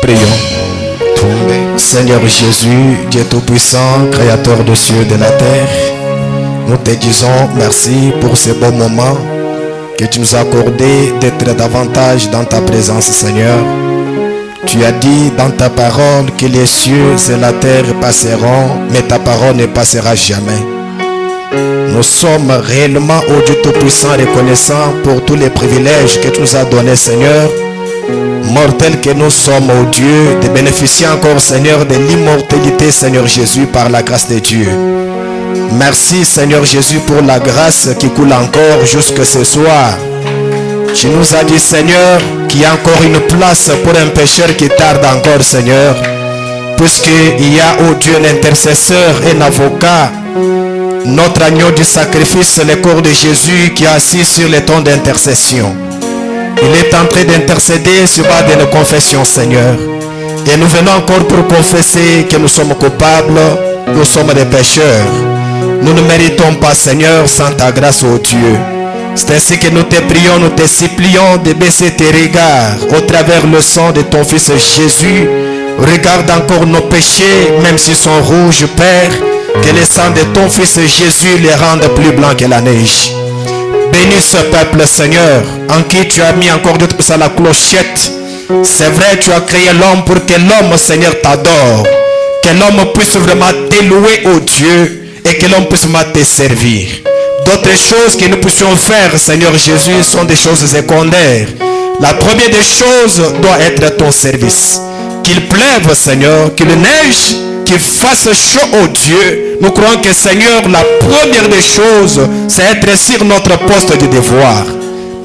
prions. Seigneur Jésus, Dieu Tout-Puissant, Créateur des cieux et de la terre, nous te disons merci pour ce beau moment que tu nous as accordé d'être davantage dans ta présence, Seigneur. Tu as dit dans ta parole que les cieux et la terre passeront, mais ta parole ne passera jamais. Nous sommes réellement, ô Dieu Tout-Puissant, reconnaissants pour tous les privilèges que tu nous as donnés, Seigneur. Mortels que nous sommes, ô Dieu, de bénéficier encore, Seigneur, de l'immortalité, Seigneur Jésus, par la grâce de Dieu. Merci, Seigneur Jésus, pour la grâce qui coule encore jusque ce soir. Tu nous as dit, Seigneur, qu'il y a encore une place pour un pécheur qui tarde encore, Seigneur, puisqu'il y a, ô Dieu, un intercesseur, un avocat, notre agneau du sacrifice, le corps de Jésus qui est assis sur le trône d'intercession. Il est en train d'intercéder sur base de nos confessions, Seigneur. Et nous venons encore pour confesser que nous sommes coupables, nous sommes des pécheurs. Nous ne méritons pas, Seigneur, sans ta grâce, ô Dieu. C'est ainsi que nous te prions, nous te supplions de baisser tes regards au travers le sang de ton Fils Jésus. Regarde encore nos péchés, même s'ils sont rouges, Père. Que le sang de ton Fils Jésus les rende plus blancs que la neige. Bénis ce peuple, Seigneur, en qui tu as mis encore d'autres à la clochette. C'est vrai, tu as créé l'homme pour que l'homme, Seigneur, t'adore. Que l'homme puisse vraiment t'élouer, ô Dieu, et que l'homme puisse vraiment te servir. D'autres choses que nous puissions faire, Seigneur Jésus, sont des choses secondaires. La première des choses doit être ton service. Qu'il pleuve, Seigneur, qu'il neige, qu'il fasse chaud, ô Dieu. Nous croyons que, Seigneur, la première des choses, c'est être sur notre poste de devoir.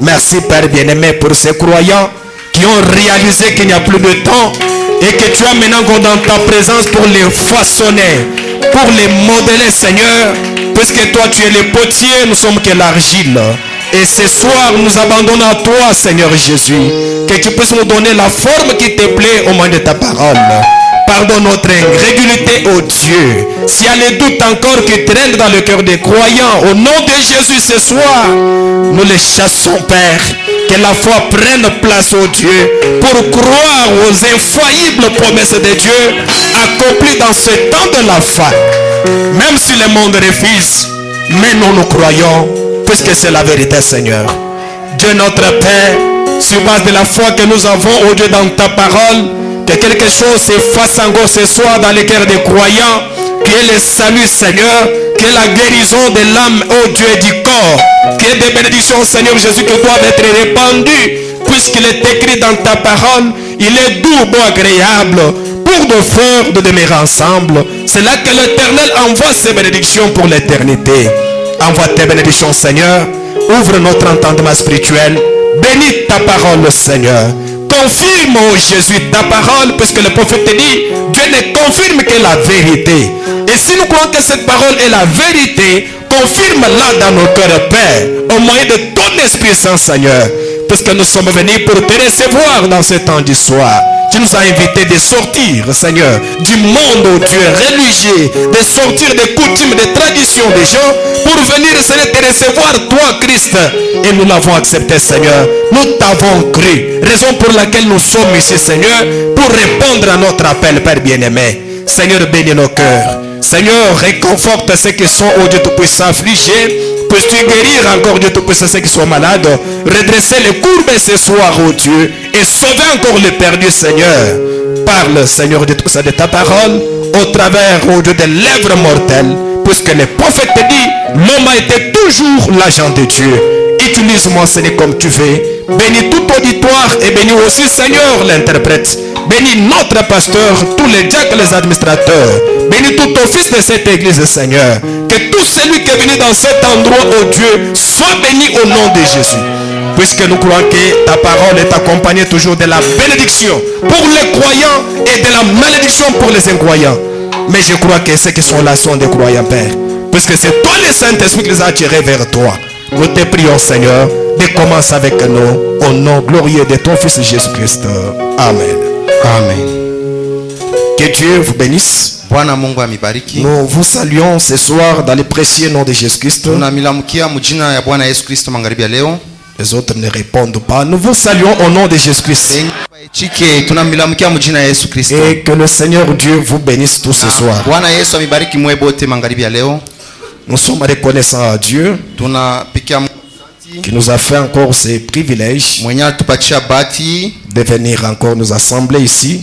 Merci, Père bien-aimé, pour ces croyants qui ont réalisé qu'il n'y a plus de temps et que tu as maintenant dans ta présence pour les façonner, pour les modeler, Seigneur, puisque toi tu es le potier, nous sommes que l'argile. Et ce soir, nous abandonnons à toi, Seigneur Jésus, que tu puisses nous donner la forme qui te plaît au moyen de ta parole. Pardonne notre incrédulité, ô Dieu. S'il y a les doutes encore qui traînent dans le cœur des croyants, au nom de Jésus ce soir, nous les chassons, Père. Que la foi prenne place, ô Dieu, pour croire aux infaillibles promesses de Dieu accomplies dans ce temps de la fin. Même si le monde refuse, mais nous croyons, puisque c'est la vérité, Seigneur. Dieu notre Père, sur base de la foi que nous avons, ô Dieu, dans ta parole, que quelque chose se fasse encore ce soir dans les cœurs des croyants, que le salut, Seigneur, que la guérison de l'âme, ô Dieu, et du corps, que des bénédictions, Seigneur Jésus, qui doivent être répandues, puisqu'il est écrit dans ta parole, il est doux, bon, agréable, pour nos frères de demeurer ensemble. C'est là que l'Éternel envoie ses bénédictions pour l'éternité. Envoie tes bénédictions, Seigneur, ouvre notre entendement spirituel, bénis ta parole, Seigneur. Confirme, ô Jésus, ta parole, puisque le prophète dit, Dieu ne confirme que la vérité. Et si nous croyons que cette parole est la vérité, confirme-la dans nos cœurs, Père, au moyen de ton Esprit Saint, Seigneur, puisque nous sommes venus pour te recevoir dans ce temps du soir. Tu nous as invités de sortir, Seigneur, du monde, ô Dieu, religieux, de sortir des coutumes, des traditions des gens, pour venir, Seigneur, te recevoir, toi, Christ. Et nous l'avons accepté, Seigneur. Nous t'avons cru. Raison pour laquelle nous sommes ici, Seigneur, pour répondre à notre appel, Père bien-aimé. Seigneur, bénis nos cœurs. Seigneur, réconforte ceux qui sont, ô Dieu Tout-Puissant, affligés. Puisses-tu guérir encore, Dieu Tout-Puissant, ceux qui sont malades. Redresser les courbes ce soir, ô Dieu. Et sauver encore les perdus, Seigneur. Parle, Seigneur, Dieu Tout-Puissant, de ta parole. Au travers, ô Dieu, des lèvres mortelles. Puisque le prophète te dit, l'homme a été toujours l'agent de Dieu. Utilise-moi, Seigneur, comme tu veux. Bénis tout auditoire et bénis aussi, Seigneur, l'interprète. Bénis notre pasteur, tous les diacres, les administrateurs. Bénis tout office de cette église, Seigneur. Que tout celui qui est venu dans cet endroit, ô Dieu, soit béni au nom de Jésus. Puisque nous croyons que ta parole est accompagnée toujours de la bénédiction pour les croyants et de la malédiction pour les incroyants. Mais je crois que ceux qui sont là sont des croyants, Père. Puisque c'est toi le Saint-Esprit qui les a attirés vers toi. Nous te prions, Seigneur, de commencer avec nous au nom glorieux de ton Fils Jésus-Christ. Amen. Amen. Que Dieu vous bénisse. Nous vous saluons ce soir dans le précieux nom de Jésus-Christ. Les autres ne répondent pas. Nous vous saluons au nom de Jésus-Christ. Et que le Seigneur Dieu vous bénisse tous ce soir. Nous sommes reconnaissants à Dieu qui nous a fait encore ces privilèges de venir encore nous assembler ici,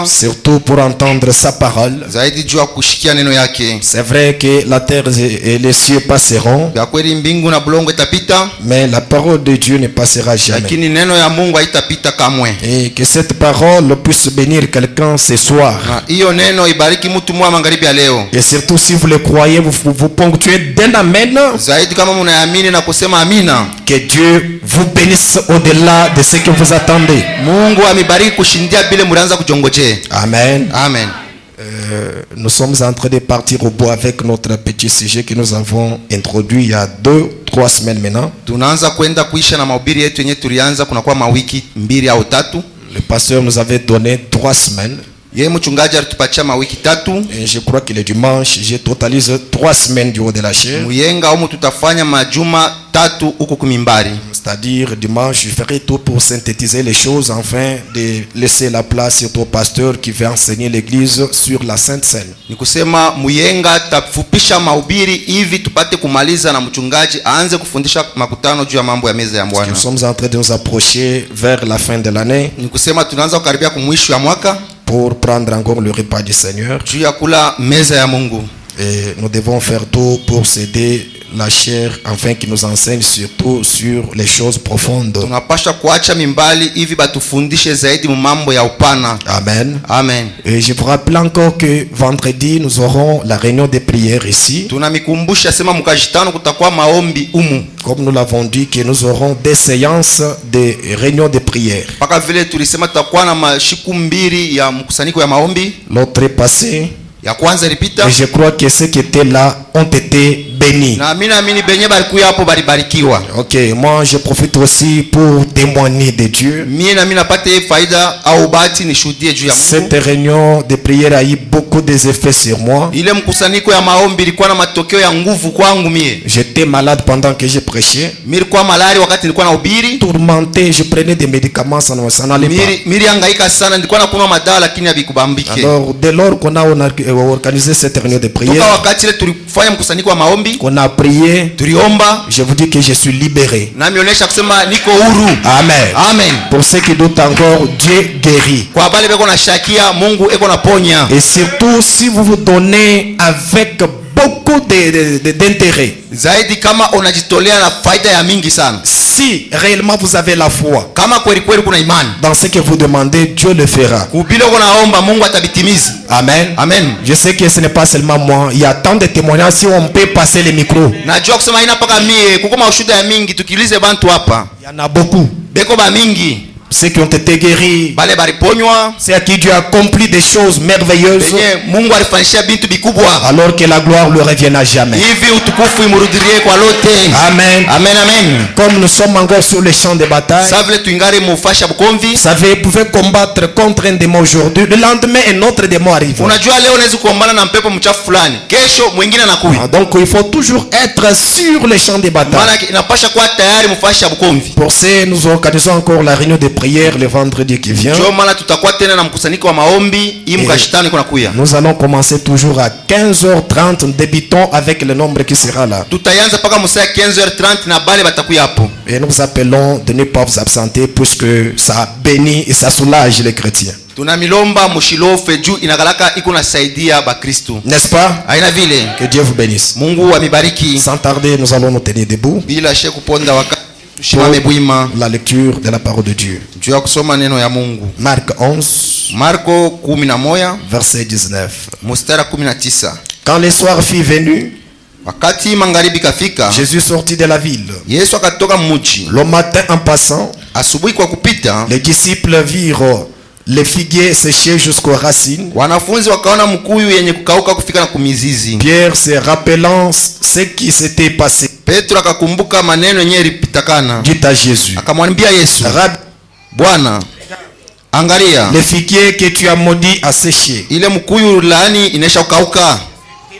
surtout pour entendre sa parole. C'est vrai que la terre et les cieux passeront, mais la parole de Dieu ne passera jamais. Et que cette parole puisse bénir quelqu'un ce soir. Et surtout si vous le croyez, vous ponctuez d'un amen. Que Dieu vous bénisse au-delà de ce que vous attendez. Amen. Amen. Nous sommes en train de partir au bout avec notre petit sujet que nous avons introduit il y a 2-3 semaines maintenant. Le pasteur nous avait donné 3 semaines. Et je crois que le dimanche, je totalise 3 semaines du haut de la chair. C'est-à-dire dimanche, je ferai tout pour synthétiser les choses afin de laisser la place surtout au pasteur qui va enseigner l'église sur la Sainte Seine. Nous sommes en train de nous approcher vers la fin de l'année pour prendre encore le repas du Seigneur. Et nous devons faire tout pour céder la chair afin qu'il nous enseigne surtout sur les choses profondes. Amen. Amen. Et je vous rappelle encore que vendredi nous aurons la réunion de prière ici. Comme nous l'avons dit que nous aurons des séances de réunion de prière. L'autre est passé. Et je crois que ceux qui étaient là ont été bénis. Ok, moi je profite aussi pour témoigner de Dieu. Cette réunion de prière a eu beaucoup d'effets sur moi. J'étais malade pendant que je prêchais. Tourmenté, je prenais des médicaments, ça n'allait pas. Alors dès lors qu'on a organisé cette réunion de prière, qu'on a prié, je vous dis que je suis libéré. Amen. Amen. Pour ceux qui doutent encore, Dieu guérit. Et surtout si vous vous donnez avec beaucoup d'intérêt, si réellement vous avez la foi dans ce que vous demandez, Dieu le fera. Amen. Amen. Je sais que ce n'est pas seulement moi, il y a tant de témoignages. Si on peut passer les micros, il y en a beaucoup. Ceux qui ont été guéris, ceux à qui Dieu a accompli des choses merveilleuses, alors que la gloire ne revienne à jamais. Amen. Amen. Amen. Comme nous sommes encore sur le champ de bataille, vous savez, vous pouvez combattre contre un démon aujourd'hui, le lendemain un autre démon arrive. Donc il faut toujours être sur le champ de bataille. Pour ça, nous organisons encore la réunion de prière le vendredi qui vient. Nous allons commencer toujours à 15h30. Nous débutons avec le nombre qui sera là. Et nous appelons de ne pas vous absenter puisque ça bénit et ça soulage les chrétiens. N'est-ce pas? Que Dieu vous bénisse. Sans tarder, nous allons nous tenir debout pour la lecture de la parole de Dieu. Marc 11, verset 19. Quand le soir fut venu, Jésus sortit de la ville. Le matin en passant, les disciples virent les figuiers séchés jusqu'aux racines. Pierre, se rappelant ce qui s'était passé, dit à Jésus, les figuiers que tu as maudits à sécher. ile mkuyu laani inaisha ukauka.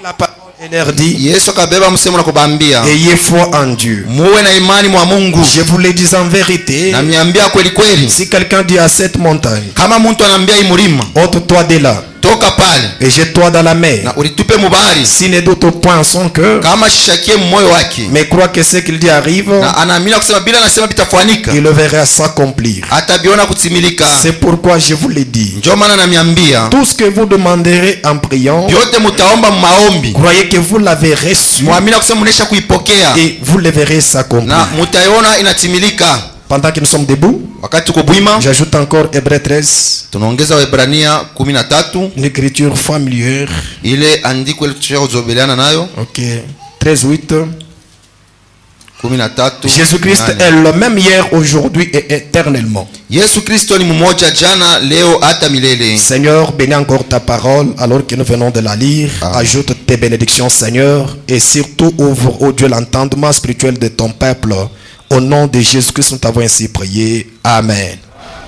La parole et leur dit, Yesu akabeba msemo na kubambia, ayez foi en Dieu. muwe na imani mwa Mungu. Je vous le dis en vérité, Na miambia kweli kweli, si quelqu'un dit à cette montagne, kama mtu anaambia hii mlima, ôte-toi de là toka pale et jette-toi dans la mer, na ulitupe mubahari, s'il ne doute point en son cœur, kama shishakie mmoyo wake mais croit que ce qu'il dit arrive, na anaamini kusema bila anasema bitafanika, il le verra s'accomplir. atabiona kutimilika. C'est pourquoi je vous le dis, Ndio maana namiambia, tout ce que vous demanderez en priant, vyote mutaomba maombi, croyez que vous l'avez reçu muamini kusema mnesha kuipokea et vous le verrez s'accomplir. na mutaiona inatimilika. Pendant que nous sommes debout, Wakati tuko bwima, j'ajoute encore Hébreux 13, tunaongeza Waebrania 13, une écriture familière. ile andiko ile tushakuzobeleana nayo. Ok, 13:8. 13. Jésus-Christ est le même hier, aujourd'hui et éternellement. Yesu Kristo ni mmoja jana, leo hata milele. Seigneur, bénis encore ta parole alors que nous venons de la lire. Ajoute tes bénédictions, Seigneur, et surtout ouvre, ô Dieu, l'entendement spirituel de ton peuple. Au nom de Jésus-Christ, nous t'avons ainsi prié. Amen.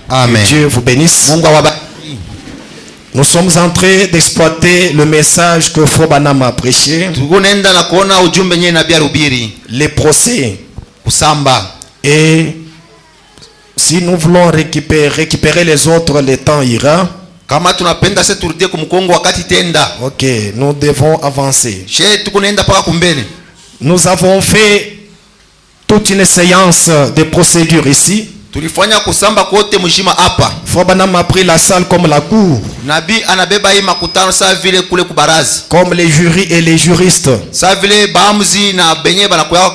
Amen. Que Dieu vous bénisse. Mungu awabariki. Nous sommes en train d'exploiter le message que Fobanam a prêché. Tuko nenda na kuona ujumbe nyenye nabii alihubiri, Les procès. kusamba. Et si nous voulons récupérer les autres, le temps ira. Kama tunapenda sasa turudie kumkongo wakati tenda. Ok, nous devons avancer. She tuko nenda paka kumbele. Nous avons fait toute une séance de procédure ici. Tulifanya kusamba kote mjima hapa. Fobanam a pris la salle comme la cour, Nabii anabeba hii makutano saa vile kule kubarazi. comme les jurys et les juristes, Saa vile baamuzi na benye banakuya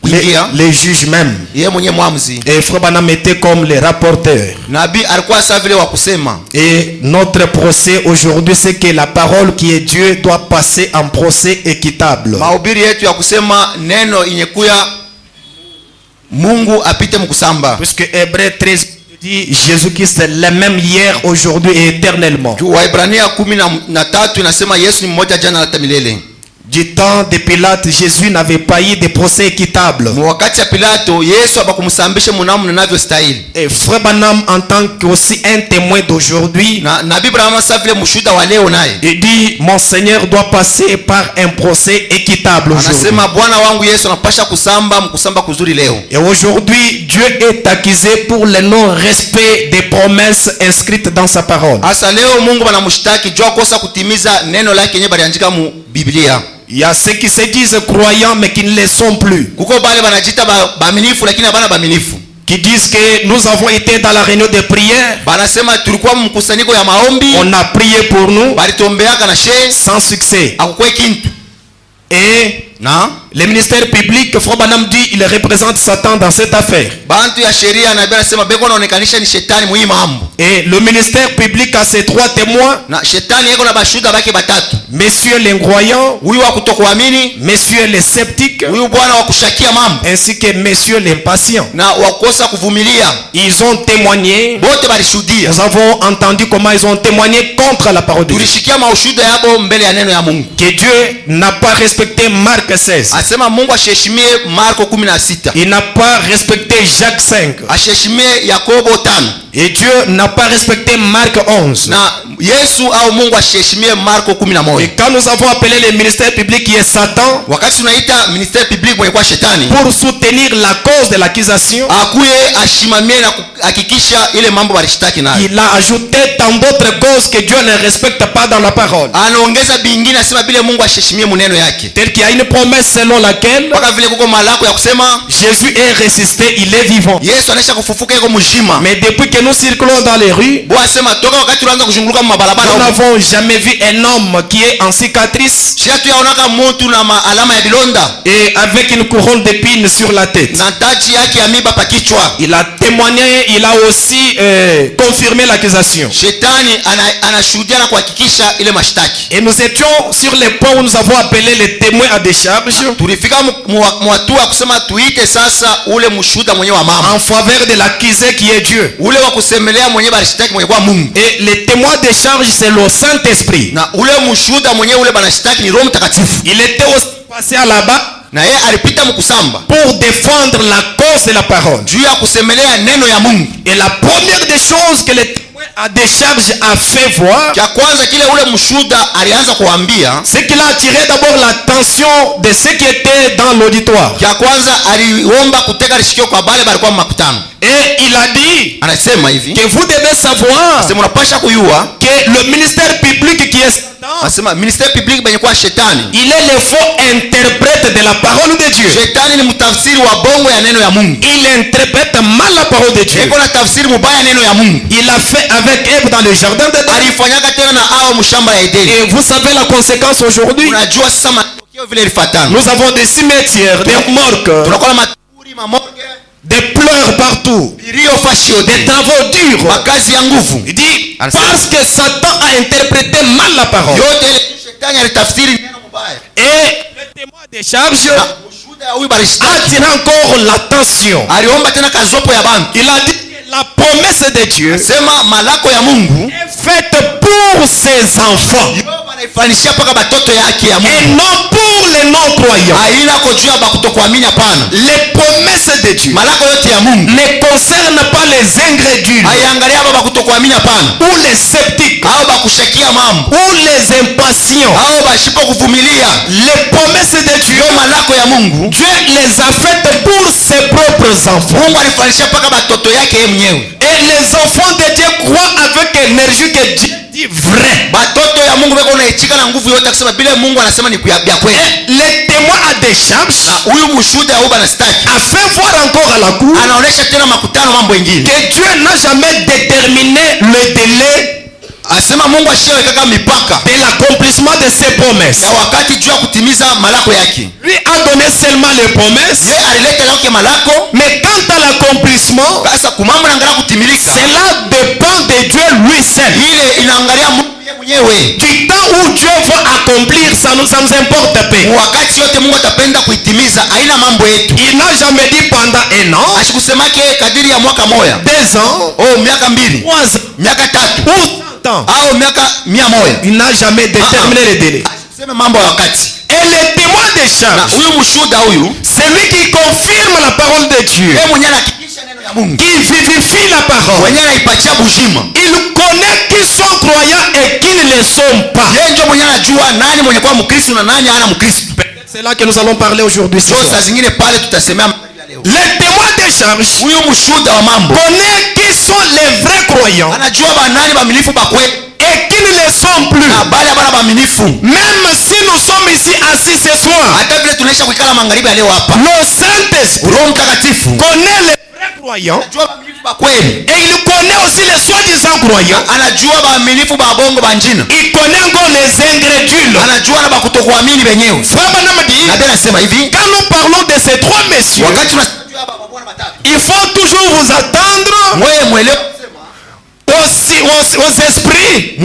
kuingia. les juges même. Yeye mwenye mwamuzi. Et Fobanam était comme les rapporteurs. Nabii alikuwa saa vile wa kusema. Et notre procès aujourd'hui, c'est que la parole qui est Dieu doit passer en procès équitable. Mahubiri yetu ya kusema neno inyekuya Mungu apite mkusamba. Puisque Hébreux 13 dit Jésus-Christ est le même hier, aujourd'hui et éternellement. Waebrania 13 inasema Yesu ni mmoja jana hata milele. Du temps de Pilate, Jésus n'avait pas eu de procès équitable. Wakati ya Pilato Yesu abakumsambisha munamu ninavyostahili. Et Frère Branham, en tant qu'aussi un témoin d'aujourd'hui, Na Nabii Branham sasa vile mshuhuda wa leo naye. il dit mon Seigneur doit passer par un procès équitable aujourd'hui. Anasema Bwana wangu Yesu anapasha kusamba mkusamba kuzuri leo. Et aujourd'hui, Dieu est accusé pour le non-respect des promesses inscrites dans sa parole. Asa leo Mungu banamshtaki jua kosa kutimiza neno lake yenyewe baliandika mu Biblia. Il y a ceux qui se disent croyants mais qui ne le sont plus. Kuko bale banajita baaminifu lakini habana baaminifu. Qui disent que nous avons été dans la réunion de prière. Banasema tulikuwa mkusanyiko ya maombi. On a prié pour nous. Balitombeaka na shehe sans succès. akukwe kintu. Et Na le ministère public, Frère Branham dit, il représente Satan dans cette affaire. bantu ya sheria na bia sema beko naonekanisha ni shetani muhimu mambo. Et le ministère public a ses 3 témoins. Na shetani yeko na bashuda bake batatu. Messieurs les croyants, Huyu wa kutokuamini, messieurs les sceptiques, huyu bwana wa kushakia mambo ainsi que messieurs les impatients. na wakosa kuvumilia. Ils ont témoigné. Bote balishuhudia. Nous avons entendu comment ils ont témoigné contre la parole de Dieu. Tulishikia maushuhuda yabo mbele ya neno ya Mungu. Que Dieu n'a pas respecté Marc 16. Asema Mungu asheshimie Marko 16. Il n'a pas respecté Jacques 5. Asheshimie Yakobo 5. Et Dieu n'a pas respecté Marc 11. Na Yesu au Mungu asheshimie Marko 11. Et quand nous avons appelé le ministère public qui est Satan, Wakati tunaita ministère public mwenye kwa shetani, pour soutenir la cause de l'accusation, akuye ashimamie na kuhakikisha ile mambo balishitaki nayo. il a ajouté tant d'autres causes que Dieu ne respecte pas dans la parole. Anaongeza bingine asema bile Mungu asheshimie muneno yake. Tel qu'il y a une promesse selon laquelle Paka vile kuko malako ya kusema Jésus est ressuscité, il est vivant. Yesu anaisha kufufuka yuko mzima. Mais depuis que nous circulons dans les rues, Bwana asema toka wakati tunaanza kuzunguka nous mabarabara huko. n'avons jamais vu un homme qui est en cicatrice Shia tu yaonaka mtu na alama ya bilonda et avec une couronne d'épines sur la tête. na taji yake ya miba pa kichwa. Il a témoigné, il a aussi confirmé l'accusation. Shetani anashuhudia na kuhakikisha ile mashtaki. Et nous étions sur les points où nous avons appelé les témoins à décharge Tulifika mwatu wa kusema tuite sasa ule mshuhuda mwenye wa mama. en faveur de l'accusé qui est Dieu. Ule wa kusemelea mwenye balishitaki mwenye kwa Mungu. Et les témoins de charge, c'est le Saint-Esprit. Na ule mshuhuda mwenye ule banashitaki ni Roho Mtakatifu. Il était aussi passé à là-bas Na yeye alipita mkusamba pour défendre la cause de la parole. juu ya kusemelea neno ya Mungu. Et la première des choses que les témoins à décharge a fait voir Kia kwanza kile ule mshuda alianza kuambia, c'est qu'il a attiré d'abord l'attention de ceux qui étaient dans l'auditoire. kia kwanza aliomba kuteka lishikio kwa bale balikuwa makutano. Et il a dit Anasema hivi, que vous devez savoir sema unapasha kuyua que le ministère public qui est Satan, anasema ministère public benye kwa shetani. il est le faux interprète de la parole de Dieu. Shetani ni mtafsiri wa bongo ya neno ya Mungu. Il interprète mal la parole de Dieu. Eko na tafsiri mubaya neno ya Mungu. Il a fait avec Ève dans le jardin d'Éden. Alifanyaka tena na hao mshamba ya Edeni. Et vous savez la conséquence aujourd'hui. Unajua sasa matokeo vile ilifuatana. Nous avons des cimetières, des morgues, Tunakuwa na makaburi, mamorgue, des pleurs partout, vilio fashio, des travaux durs. makazi ya nguvu. Il dit parce que Satan a interprété mal la parole. Yote ile shetani alitafsiri neno mubaya. Et le témoin de charge Na mshuhuda ya huyu barishita attire encore l'attention. aliomba tena kazopo ya bantu. Il a dit que la promesse de Dieu Sema malako ya Mungu est faite pour ses enfants anaifanishia paka batoto yake ya et Mungu. non pour les non-croyants. Haina kujua bakutokuamini hapana. Les promesses de Dieu Malako yote ya Mungu ne concernent pas les incrédules haiangalia hapa bakutokuamini hapana. ou les sceptiques Hao bakushakia mambo. ou les impatients. Hao bashipo kuvumilia. Les promesses de Dieu, Yo malako ya Mungu Dieu les a faites pour ses propres enfants. Mungu alifanisha paka batoto yake yeye mwenyewe. Et les enfants de Dieu croient avec énergie que Dieu dit vrai. Batoto ya Mungu beko naichika na nguvu yote kusema bila Mungu anasema ni vya kweli. Et les témoins à décharge Huyu mshuhuda au banastaki a fait voir encore à la cour anaonesha tena makutano mambo mengine. que Dieu n'a jamais déterminé le délai Asema Mungu ashiyaweka mipaka de l'accomplissement de ses promesses. ya wakati juu ya kutimiza malako yake. Lui a donné seulement les promesses, Yeye alileta yake malako, mais quant à l'accomplissement, sasa kumambo naangalia kutimilika. cela dépend de Dieu lui seul. Ile inaangalia Mungu yeye mwenyewe. Du temps où Dieu va accomplir, ça nous importe peu. Wakati yote Mungu atapenda kuitimiza, haina mambo yetu. Il n'a jamais dit pendant un an, Ashikusemake kadiri ya mwaka moja, 2 ans, miaka 2, 3 ans, miaka 3 ou 100 ans. au miaka 100. Il n'a jamais déterminé le délai. Aseme mambo ya wakati. Et le témoin de Na charge, huyu mshuhuda huyu, celui qui confirme la parole de Dieu, yeye mwenyewe anahakikisha neno ya Mungu. qui vivifie la parole, Mwenyewe anaipatia bujima. il connaît qui sont croyants et qui ne le sont pas. Yeye ndio mwenyewe anajua nani mwenye kuwa Mkristo na nani hana Mkristo. C'est là que nous allons parler aujourd'hui. ce So soir. saa zingine pale tutasemea magharibi ya leo. Le témoin de charge Huyu mshuhuda wa mambo connaît qui sont les vrais croyants anajua banani baminifu bakwe et qui ne le sont plus. na bale abana baminifu. Même si nous sommes ici assis ce soir, Hata vile tunaisha kuikala magharibi ya leo hapa, le Saint-Esprit Roho Mtakatifu connaît les vrais croyants anajua baminifu bakweli, et il connaît aussi les soi-disant croyants. anajua baminifu babongo banjina, Il connaît encore les incrédules. anajua na bakutokuamini wenyewe. Frère Branham dit, Na tena nasema hivi, quand nous parlons de ces trois messieurs, wakati tunajua hapa mabwana matatu, il faut toujours vous attendre mwewe mwelewe aux esprits,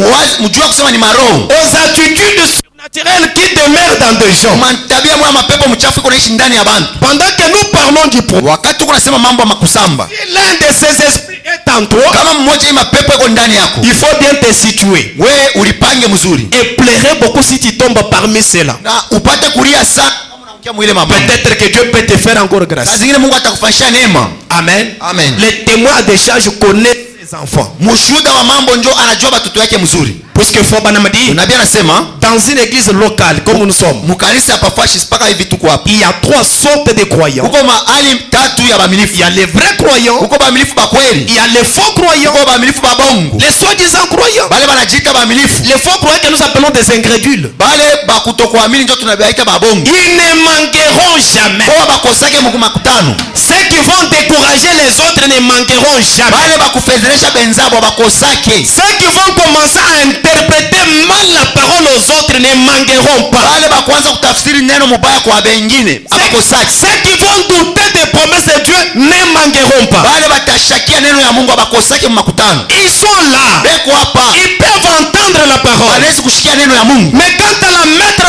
mjua kusema ni maroho, aux attitudes surnaturelles qui demeurent dans des gens. mantabia mwa mapepo mchafu iko naishi ndani ya bantu. Pendant que nous parlons du prophète, Wakati tuko nasema mambo ya makusamba, si l'un de ces esprits est en toi, kama mmoja hii mapepo iko ndani yako, il faut bien te situer. wewe ulipange mzuri Et pleurer beaucoup si tu tombes parmi ceux-là. na upate kulia sana kama unaangukia mwile mabaya. Peut-être que Dieu peut te faire encore Saa grâce. zingine Mungu atakufanyisha neema. Amen. Amen. Les témoins à décharge connaissent ses enfants. Mshuhuda wa mambo njo anajua batoto yake mzuri. Puisque Frère Branham dit, Nabii anasema dans une église locale comme nous sommes, mkanisa hapa fashi mpaka hivi tuko hapa. il y a 3 sortes de croyants. Huko mahali tatu ya Il baminifu. y a les vrais croyants, Huko baminifu ba kweli. il y a les faux croyants, Huko baminifu ba bongo. les soi-disant croyants. Bale banajiita baminifu. Les faux croyants que nous appelons des incrédules. Bale ba kutokuamini ndio tunabaita ba bongo. Ils ne manqueront jamais. Kwa bakosake mu makutano. Ceux qui vont décourager les autres ne manqueront jamais. Bale ba kufedheresha benzabo bakosake. Ceux qui vont commencer à interpréter mal la parole aux autres ne manqueront pas. Bale ba kwanza kutafsiri neno mubaya kwa bengine abakosake. Ceux qui vont douter des promesses de Dieu ne manqueront pas. Bale batashakia neno ya Mungu abakosake mu makutano. Ils sont là. Beko hapa. Ils peuvent entendre la parole. Wanaweza kushikia neno ya Mungu. Mais quand à la mettre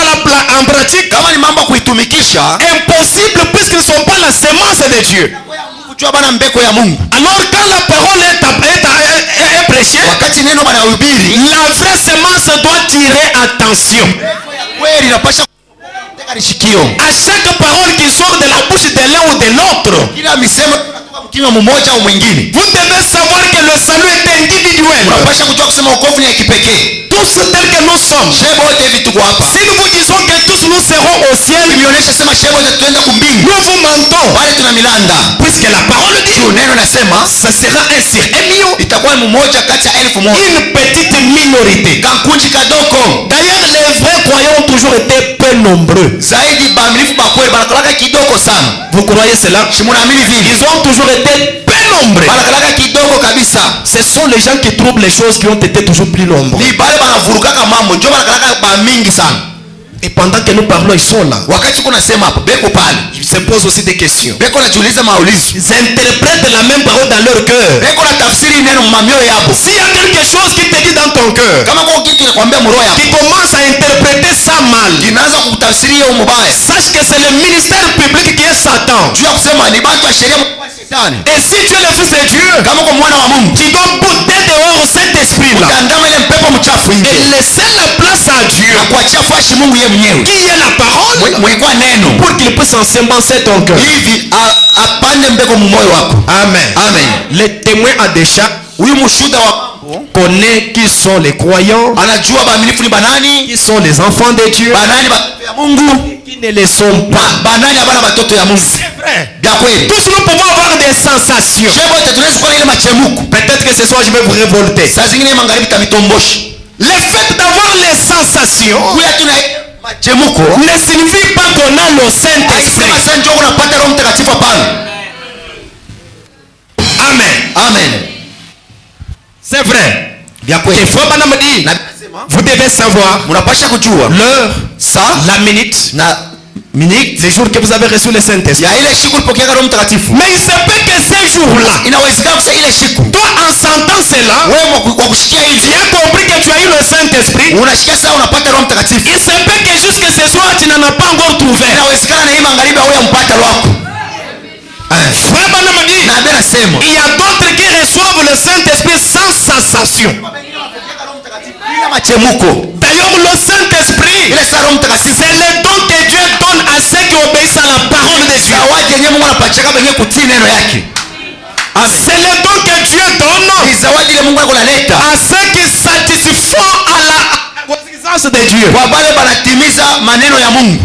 en pratique, Kama ni mambo ya kuitumikisha, impossible puisqu'ils ne sont pas la sémence de Dieu. kujua bana mbeko ya Mungu. Alors quand la parole est prêchée, Wakati neno banahubiri, la vraie sémence doit tirer attention. kweli inapasha kuteka lishikio. À chaque parole qui sort de la bouche de l'un ou de l'autre, Kila misemo inatoka kinga mmoja au mwingine. Vous devez savoir que le salut est individuel. Unapaswa kujua kusema wokovu ni ya kipekee. Tous tels que nous sommes. Shebo wote hivi tuko hapa. Si nous vous disons que tous nous serons au ciel, Imeonyesha sema shebo wote tutaenda kumbingu. nous vous mentons. Wale tuna milanda. Puisque la parole dit, Neno nasema ça sera un sur 1 million. itakuwa mmoja kati ya 1000. Une petite minorité. Kankundi kadoko. D'ailleurs, les vrais croyants ont toujours été peu nombreux. Zaidi bamilifu bakweli banakalaka kidogo sana. Vous croyez cela? Simunaamini vile. Ils ont toujours été peu nombreux. Banakalaka kidogo kabisa. Ce sont les gens qui trouvent les choses qui ont été toujours plus nombreux. Ni bale banavurukaka mambo ndio banakalaka ba mingi sana. Et pendant que nous parlons, ils sont là. Wakati kuna sema hapo beko pale. Ils se posent aussi des questions. Beko najiuliza maulizo. Ils interprètent la même parole dans leur cœur. Beko na tafsiri neno mamio yapo. S'il y a quelque chose qui te dit dans ton cœur, Kama kwa kitu kinakwambia mroho yako. qui commence à interpréter ça mal, Kinaanza kutafsiria au mubaya. sache que c'est le ministère public qui est Satan. Juu ya kusema ni batu wa sheria mkubwa shetani. Et si tu es le fils de Dieu, Kama kwa mwana wa Mungu. tu dois bouter dehors cet esprit-là Utaandama ile mpepo mchafu et nje. laisser la place à Dieu, Na kuachia fashi Mungu yeye mwenyewe. qui est la parole, Mwekwa neno. pour qu'il puisse ensemencer ton cœur. Hivi apande mbeko mumoyo wako. Amen. Amen. Les témoins à déjà Huyu mshuhuda wa mambo connaît qui sont les croyants, anajua baaminifu ni banani, qui sont les enfants de Dieu, banani batoto ya Mungu, qui ne le sont pas. banani abana batoto ya Mungu. Vrai. Bya kweli. Tous nous pouvons avoir des sensations. Shebo yote tunaweza kuwa na ile machemuko. Peut-être que ce soir je vais vous révolter. Saa zingine magharibi tamitomboshi. Le fait d'avoir les sensations Kuya tuna machemuko. ne signifie pas qu'on a le Saint-Esprit. Haisema sasa njoo unapata Roho Mtakatifu hapana. Amen. Amen. C'est vrai. Bya Et kweli. faut pas me dire. Na nasema Vous devez savoir mnapasha kujua l'heure, saa la minute, na minute les jours que vous avez reçu le Saint-Esprit. ya ile siku ulipokea Roho Mtakatifu. Mais il se peut que ces jours-là, Inawezekana kusa ile siku toi en sentant cela, wewe kwa kusikia tu hivi as compris que tu as eu le Saint-Esprit. unasikia sasa unapata Roho Mtakatifu. Il se peut que jusque ce soir, tu n'en as pas encore trouvé. Inawezekana na hii magharibi au mpata wako. Frère Branham dit, Na Biblia inasema il y a d'autres qui reçoivent le Saint-Esprit sans sensation. bila machemuko. D'ailleurs, le Saint-Esprit, Ile sasa Roho Mtakatifu c'est le don que Dieu donne à ceux qui obéissent à la parole de Dieu. zawadi yenyewe Mungu anapachaka wenyewe kutii neno yake. C'est le don que Dieu donne Ni zawadi ile Mungu analeta à ceux qui satisfont à la exigence de Dieu. kwa wale banatimiza maneno ya Mungu.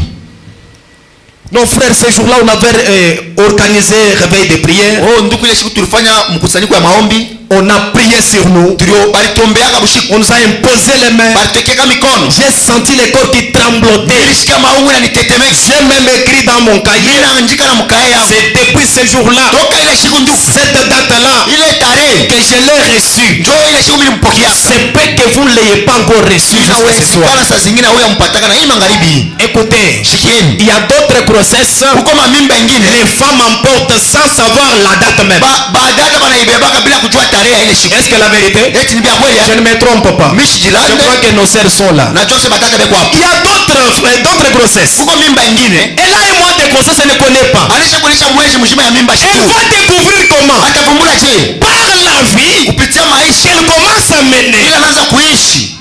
Nos frères, ce jour-là, on avait organisé réveil de prière. Oh, ndugu, ile siku tulifanya mkusanyiko ya maombi, On a prié sur nous. tulio balitombeaka bushiku, On nous a imposé les mains. balitekeka mikono. J'ai senti le corps qui tremblotait. Nilisikia maungu na nitetemeka. J'ai même écrit dans mon cahier. Ninaandika na mkae yangu. C'est depuis ce jour-là, Toka ile siku ndugu, cette date-là, ile tarehe que je l'ai reçu. njoo ile siku nilimpokea. C'est peut que vous ne l'ayez pas encore reçu jusqu'à ce soir. Inawezekana saa zingine huyo mpataka na hii magharibi hii. Écoutez, Sikieni, il y a d'autres grossesses. huko mamimba ingine Les femmes emportent sans savoir la date même. baadada banaibebaka bila kujua tarehe ya ile siku. Est-ce que la vérité? Eti ni vya kweli? Je ne me trompe pas. Mishi Je jilande crois que nos sœurs sont là. na Jose batata beko hapo. Il y a d'autres grossesses. Huko mimba ingine Elle a un mois de grossesse, elle ne connaît pas. anaisha kuonesha mwezi mzima ya mimba Elle shiku. va découvrir comment, Atavumbula je par la vie, kupitia maisha qu'elle commence à mener. ili anaanza kuishi.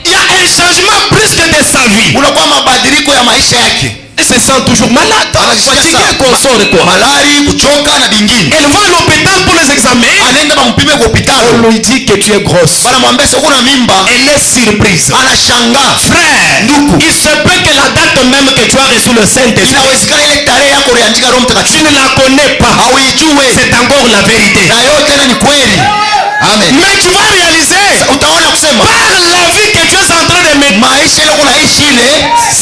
Il y a un changement brusque de sa vie. Unakuwa mabadiliko ya maisha yake. Elle se sent toujours malade, fatiguée, console quoi. malari, kuchoka na bingine. Elle va à l'hôpital pour les examens. Anaenda bampime kwa hospitali. On lui dit que tu es grosse. Wanamwambia sasa kuna mimba. Elle est surprise. Anashangaa. Frère, il se peut que la date même que tu as reçu le Saint-Esprit, Inawezekana ile tarehe yako uliandika Roho tu Mtakatifu ne la connais pas. hauijue. C'est encore la vérité. Na yote tena ni kweli. Amen. Mais tu vas réaliser, Utaona kusema par la vie que tu es en train de mener, maisha ile unaishi ile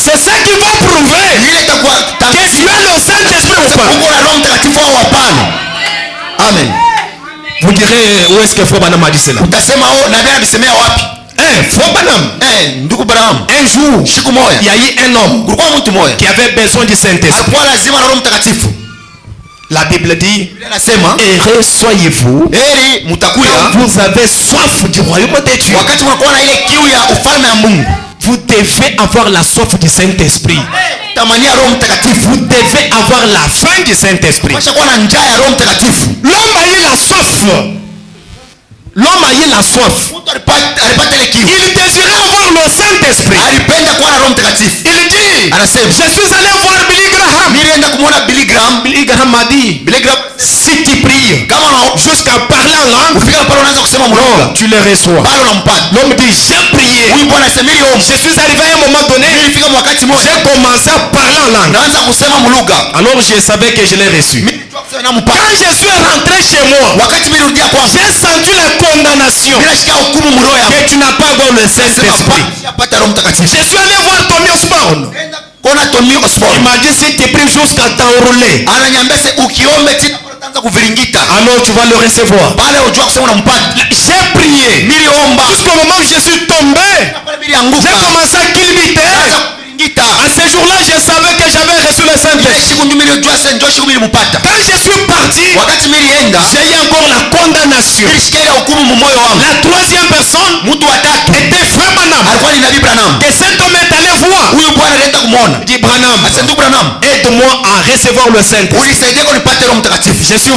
c'est ça qui va prouver ile itakuwa que tu as le Saint-Esprit ou pas. uko na Roho Mtakatifu au hapana. Amen. Vous direz, où est-ce que Frère Branham a dit cela? Utasema oh, nabii anabisemea wapi? Frère Branham, Ndugu Branham, un jour, siku moja il y a eu un homme kulikuwa mtu moja qui avait besoin du Saint-Esprit. alikuwa lazima na Roho Mtakatifu. La Bible dit, Biblia inasema heureux soyez-vous heri mtakuya quand vous avez soif du royaume de Dieu. wakati mnakuwa na ile kiu ya ufalme wa Mungu. Vous devez avoir la soif du Saint-Esprit. Tamania Roho Mtakatifu. Vous devez avoir la faim du Saint-Esprit. Pasha kuwa na njaa ya Roho Mtakatifu. L'homme a eu la soif. L'homme a eu la soif. Mtu alipata ile kiu. Il désirait avoir le Saint-Esprit. Alipenda kuwa na Roho Mtakatifu. Il dit, Anasema je suis allé voir Billy Graham. nilienda kumwona Billy Graham. Billy Graham m'a dit, Billy Graham si si tu pries kama jusqu'à parler en langue, ufika pale unaanza kusema mlugha tu les reçois. bado unampata. L'homme dit, j'ai prié. Huyu bwana asema niliomba. Je suis arrivé à un moment donné, Nilifika wakati mmoja j'ai commencé à parler en langue. naanza kusema mlugha. Alors je savais que je l'ai reçu. Mimi nilikuwa kusema nampata. Quand je suis rentré chez moi, Wakati mimi nirudia kwangu, j'ai senti la condamnation mimi nasikia hukumu mroho yangu. que tu n'as pas encore le Saint-Esprit. Sijapata Roho Mtakatifu. Je suis allé voir Tommy Osborne. Kona Tommy Il Osborne m'a dit, si tu pries jusqu'à t'enrouler, ananiambia sasa ukiombe tena utaanza kuviringita. alors tu vas le recevoir. Pale ujua kusema unampata. J'ai prié. Niliomba. Jusqu'au moment où je suis tombé, Pale mimi nilianguka. j'ai commencé à kilbiter. Naanza kuviringita. À ce jour-là, je savais que j'avais reçu le Ile Saint-Esprit. siku mimi nilijua sasa ndio siku mimi nimpata. Quand je suis parti, Wakati mimi nilienda, j'ai eu encore la condamnation. nilisikia ile hukumu mu moyo wangu. La troisième personne Mtu wa tatu était Frère Branham. alikuwa ni Nabii Branham. Que cet homme est allé voir. Huyu bwana alienda kumuona. Il dit, Branham, Asa ndugu Branham, aide-moi à recevoir le Saint-Esprit. unisaidia kwa nipate Roho Mtakatifu. Je suis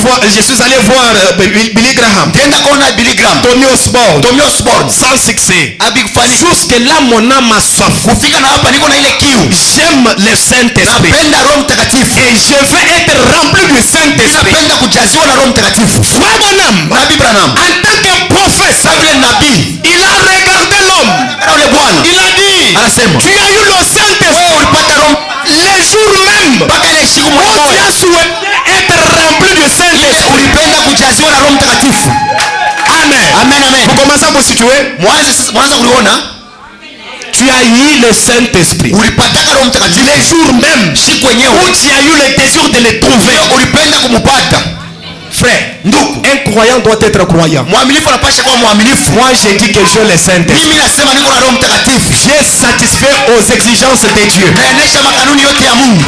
allé voir Billy Graham, Nenda kuona Billy Graham, Tony Osborne, Tommy Osborne, sans succès. abikufanikiwa. Jusque là, mon âme a soif. Kufika na hapa niko na ile kiu. J'aime le Saint-Esprit. Napenda Roho Mtakatifu. Et je veux être rempli du Saint-Esprit. Napenda kujaziwa na Roho Mtakatifu. Frère Branham, Nabii Branham, en tant que prophète, kama vile nabii, il a regardé l'homme. kana ule bwana Il a dit, anasema, tu as eu le Saint-Esprit wewe ulipata Roho les jours même mpaka ile siku où tu moja as souhaité être rempli du ile Saint-Esprit. ulipenda kujaziwa na Roho Mtakatifu. Amen. Amen, amen. Vous commencez à vous situer. Mwanza kuliona, Tu as eu le Saint-Esprit ulipataka Roho Mtakatifu les jours même siku où wenyewe tu as eu le désir de le trouver. ulipenda kumupata. Frère, Ndugu, un croyant doit être croyant. mwaminifu anapasha kuwa mwaminifu. Moi, j'ai dit que j'ai le Saint-Esprit. Mimi nasema niko na Roho Mtakatifu. J'ai satisfait aux exigences de Dieu. Naendesha makanuni yote ya Mungu.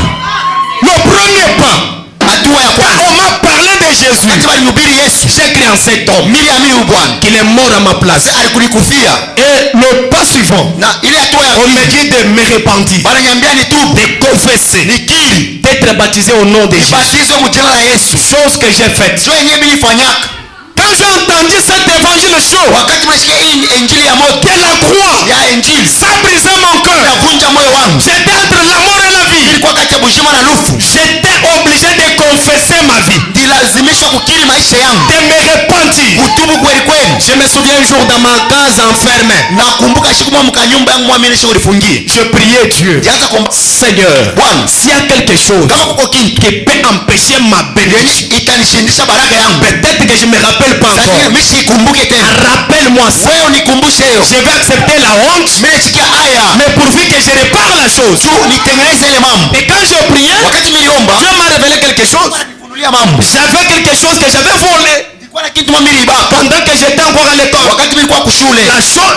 Le premier pas, Hatua ya quand kwanza, on m'a parlé de Jésus, wakati walihubiri Yesu, j'ai cru en cet homme niliamini huyu Bwana qu'il est mort à ma place. alikunikufia. Et le pas suivant, Na ile hatua ya on me pili, dit de me repentir, wananiambia nitubu, de confesser, nikiri, d'être baptisé au nom de Jésus. nibatizwe mu jina la Yesu. Chose que j'ai faite. Ndio yenyewe mimi nilifanyaka. Quand j'ai entendu cet évangile chaud Wakati mnasikia hii injili ya moto de la croix, ya injili, ça brisait mon cœur. inavunja moyo wangu. J'étais entre la mort et la vie. Nilikuwa kati ya bujima na lufu. J'étais obligé de confesser ma vie, Nilazimishwa kukiri maisha yangu, de me repentir. kutubu kweli kweli. Je me souviens un jour dans ma case enfermée, Nakumbuka siku moja mkanyumba yangu mwamini sho ulifungie. je priais Dieu. Nianza kuomba, Seigneur, Bwana, s'il y a quelque chose kama kuko kitu qui peut empêcher ma bénédiction, yenye itanishindisha baraka yangu, peut-être que je me rappelle pas lakini encore. mimi sikumbuke tena. Rappelle-moi ça. Wewe unikumbushe hiyo. Je vais accepter la honte, Mimi nachikia haya mais pourvu que je répare la chose. tu nitengeneze ile mambo. Et quand je priais, Wakati niliomba, Dieu m'a révélé quelque chose. nifunulia mambo. J'avais quelque chose que j'avais volé Nilikuwa na kitu mimi nilibaka. pendant que j'étais encore à l'école. Wakati nilikuwa kushule,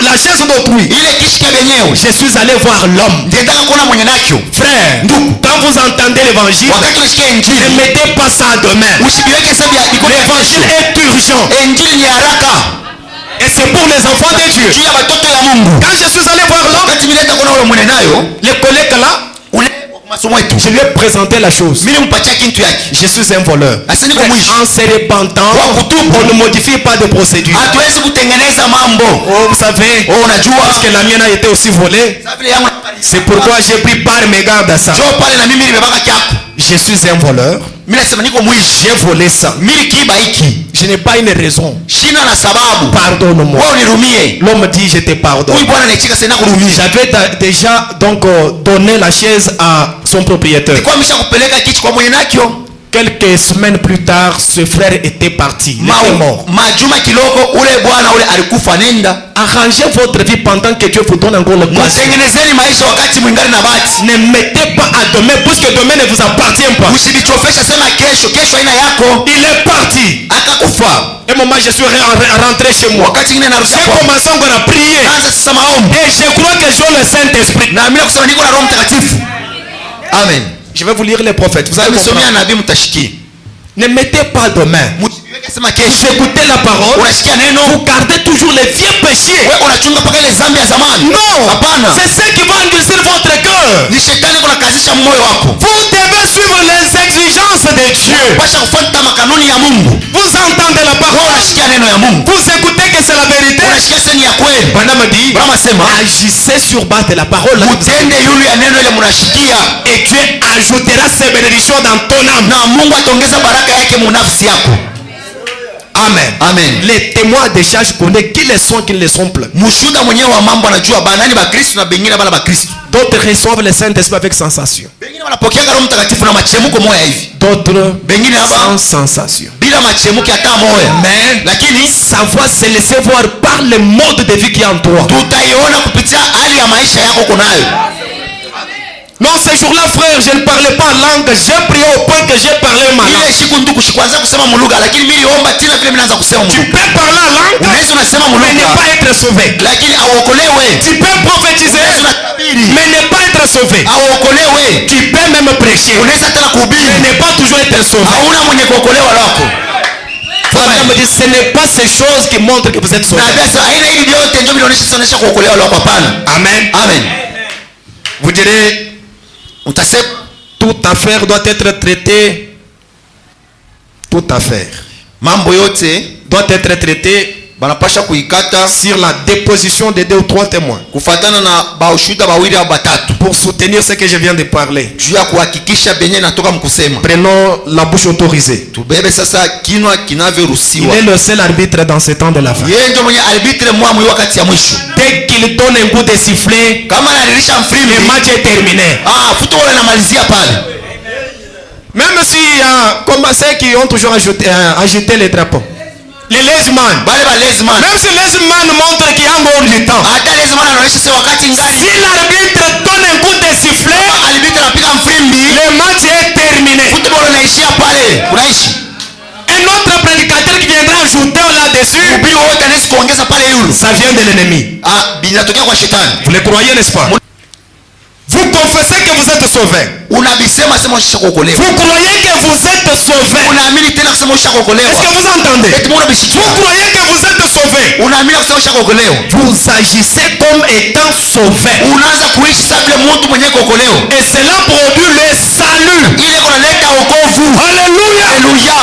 La chaise d'autrui. ile kishika yenyewe Je suis allé voir l'homme. ndiendaka kuona mwenye nakyo. Frère, quand vous entendez l'évangile, Wakati unasikia ne injili, mettez pas ça à demain. usibiweke sababu ya iko L'évangile est urgent. injili ni haraka Et c'est pour les enfants de Dieu. juu ya watoto ya Mungu. Quand je suis allé voir l'homme, Wakati mimi naenda kuona ule mwenye nayo, le collègue là, ule masomo yetu, je lui ai présenté la chose. mimi nimpatia kitu yake. Je suis un voleur. Asini kwa mwisho, En se repentant, on ne modifie pas de procédure. hatuwezi kutengeneza mambo. Oh, vous savez, Oh, unajua parce que la mienne a été aussi volée. sababu ile yangu C'est pourquoi j'ai pris part mes gardes à ça. njoo pale na mimi nimebaka kyako. Je suis un voleur. Mimi nasema niko mwishi. J'ai volé ça. Mimi kiba hiki. Je n'ai pas une raison. Shina na sababu. Pardonne-moi. Wewe unirumie. L'homme dit, je te pardonne. Huyu bwana anachika sana kurumia. J'avais déjà donc donné la chaise à son propriétaire. Nilikuwa nimeshakupeleka kitu kwa mwenye nakyo. Quelques semaines plus tard, ce frère était parti. Il était mort. Majuma kiloko ule bwana ule alikufa nenda. Arrangez votre vie pendant que Dieu vous donne encore le place. Mtengenezeni maisha wakati mwingine na bahati. Ne mettez pas à demain, puisque demain ne vous appartient pas. Usijichofesha sema kesho, kesho haina yako. Il est parti. Akakufa. Un moment, je suis rentré chez moi. Wakati mwingine narudia J'ai kwa. commencé encore à prier. Anza sasa maombi. Et je crois que j'ai le Saint-Esprit. Na mimi nakusema niko na Roho Mtakatifu. Amen. Je vais vous lire les prophètes. Vous allez Nimesomea comprendre. nabii mtashiki. Ne mettez pas demain. Msiweke sema Vous kesho. écoutez la parole. Unasikia neno? Vous gardez toujours les vieux péchés. Wewe unachunga mpaka ile zambi ya zamani. Non, Hapana. c'est ce qui va endurcir votre cœur. Ni shetani kuna kazisha moyo wako. Vous devez suivre les exigences de Dieu. Pasha kufuata makanuni ya Mungu. Vous entendez la Wewe parole, unasikia neno ya Mungu. vous écoutez que c'est la vérité. Unasikia sasa ni ya kweli. Branham dit, Branham asema, agissez sur base de la parole. mutende yule ya neno ile mnashikia, Et Dieu ajoutera ses bénédictions dans ton âme. na Mungu ataongeza baraka yake mu nafsi yako. Amen. Amen. Les témoins déjà, je connais qui les sont, qui ne les sont plus. Mushuda mwenyewe wa mambo anajua banani ba Kristo na bengine bala ba Kristo. D'autres reçoivent le Saint-Esprit avec sensation. Bengine wanapokea Roho Mtakatifu na machemuko moya hivi. D'autres Bengine hapa sans sensation. bila machemuko hata moya. Mais Lakini savoir se laisser voir par le mode de vie qui est en toi. tutaiona kupitia hali ya maisha yako kunayo. Non, ces jours-là, frère, je ne parlais pas en langue. J'ai prié au point que j'ai parlé ma langue. Ile siku ndugu sikuanza kusema mulugha, lakini mimi niomba tena vile mimi naanza kusema Tu mulugha. peux parler en langue, Unaweza unasema mais ne mulugha, pas être sauvé. lakini aokolewe. Tu peux prophétiser, Unaweza unatabiri, mais ne pas être sauvé. aokolewe. Tu peux même prêcher, Unaweza tena kuhubiri, mais ne pas toujours être sauvé. hauna mwenye kuokolewa lako. Frère me dit, ce n'est pas ces choses qui montrent que vous êtes sauvé. Na sasa aina hili vyote ndio vinaonyesha kuokolewa lako, hapana. Amen. Amen. Vous direz, Utasema toute affaire doit être traitée. Toute affaire mambo yote doit être traitée banapasha kuikata sur la déposition de 2 ou 3 témoins kufatana na baushuda bawili au batatu, pour soutenir ce que je viens de parler. juu ya kuhakikisha benye natoka mkusema. Prenons la bouche autorisée. Tubebe sasa kinwa Il kinavyoruhusiwa. est le seul arbitre dans ce temps de la fin. Yeye ndio mwenye arbitre mwamu wakati ya mwisho. Dès qu'il donne un coup de sifflet, Kama analilisha le mfrimbi, match est terminé. football inamalizia pale. Même s'il y a comme ceux qui ont toujours agité les drapeaux. Les lesman. Bale ba lesman. Même si lesman montre qu'il y a encore du temps. Hata lesman anaonyesha sasa wakati ngani. Si l'arbitre donne un coup de sifflet, Arbitre anapiga mfrimbi, le match est terminé. football inaishia pale. Unaishi. Un autre prédicateur qui viendra ajouter là-dessus, Mhubiri wote anaweza kuongeza pale yule. ça vient de l'ennemi. Binatokea kwa shetani. Vous le croyez, n'est-ce pas? Vous confessez que vous êtes sauvé. Unabisema sema ushakokolewa. Vous croyez que vous êtes sauvé. Unaamini tena kusema ushakokolewa. Est-ce que vous entendez? Eti mbona Vous bishikia? croyez que vous êtes sauvé. Unaamini kusema ushakokolewa. Vous agissez comme étant sauvé. Unaanza kuishi sasa vile mtu mwenye kuokolewa. Et cela produit le salut. Ile kunaleta wokovu. Alléluia. Alléluia.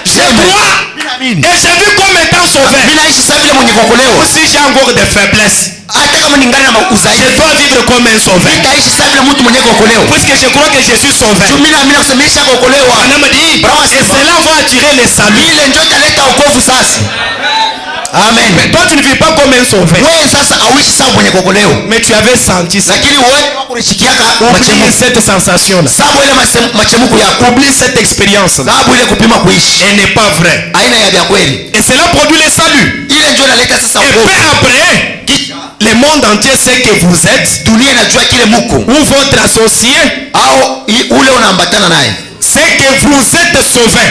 Je crois et je vis comme étant sauvé. Mimi naishi sasa vile mwenye kuokolewa. Si j'ai encore des faiblesses, Hata kama ningali na je udhaifu, dois vivre comme un sauvé. nitaishi sasa vile mtu mwenye kuokolewa. Puisque je crois que je suis sauvé. Mimi naamini kusema nishakokolewa. On me dit, Bravo, et cela va attirer le salut. Ile ndio italeta wokovu sasa. Amen. Toi, tu ne vis pas comme un sauvé. Wewe sasa auishi sasa mwenye kuokolewa. Mais tu avais senti ça. Lakini wewe wakurishikiaka Oublie machemuko. cette sensation-là. Sababu ile machemuko yako. Oublie cette expérience-là. Sababu ile kupima kuishi. Elle n'est pas vraie. Aina ya vya kweli. Et cela produit le salut. Ile ndio inaleta sasa Et wokovu. peu après, Kisha le monde entier sait que vous êtes, dunia inajua kile muko ou votre associé, au ule unaambatana naye. c'est que vous êtes sauvé.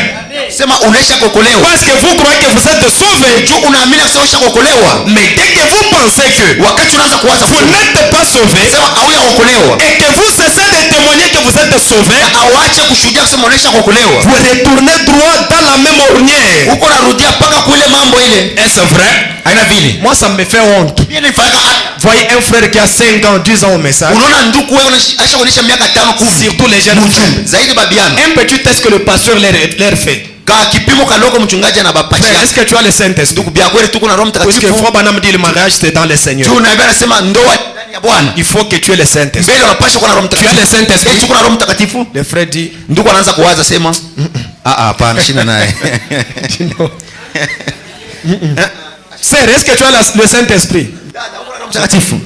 Sema unaisha kuokolewa. Parce que vous croyez que vous êtes sauvé. Juu unaamini kusema usha kuokolewa. Mais dès que vous pensez que Wakati unaanza kuwaza vous n'êtes pas sauvé, sema auya kuokolewa. et que vous cessez de témoigner que vous êtes sauvé, Awache kushuhudia kusema unaisha kuokolewa. vous retournez droit dans la même ornière. Uko narudia mpaka kule mambo ile. Est-ce vrai? Haina vile. Moi, ça me fait honte. Mimi nifanyaka Voyez un frère qui a 5 ans, 10 ans au message. unaona ndugu wewe aisha kuonesha miaka 5 10. Surtout les jeunes frères. Zaidi babiana. Un petit test que le pasteur leur fait. Ka kipimo kaloko mchungaji Frère, anabapatia. est-ce que tu as le Saint-Esprit? Ndugu bia kweli tuko na Roho Parce que Mtakatifu. Frère Branham dit le mariage c'est dans le Seigneur. Juu na Biblia inasema ndoa ndani ya Bwana. Il faut que tu aies le Saint-Esprit. Mbele unapaswa kuwa na Roho Tu as Mtakatifu. le Saint-Esprit. Tuko na Roho Mtakatifu. Le frère dit, Ndugu anaanza kuwaza sema hapana shina naye. Sœur, est-ce que tu as le Saint-Esprit? Mtakatifu.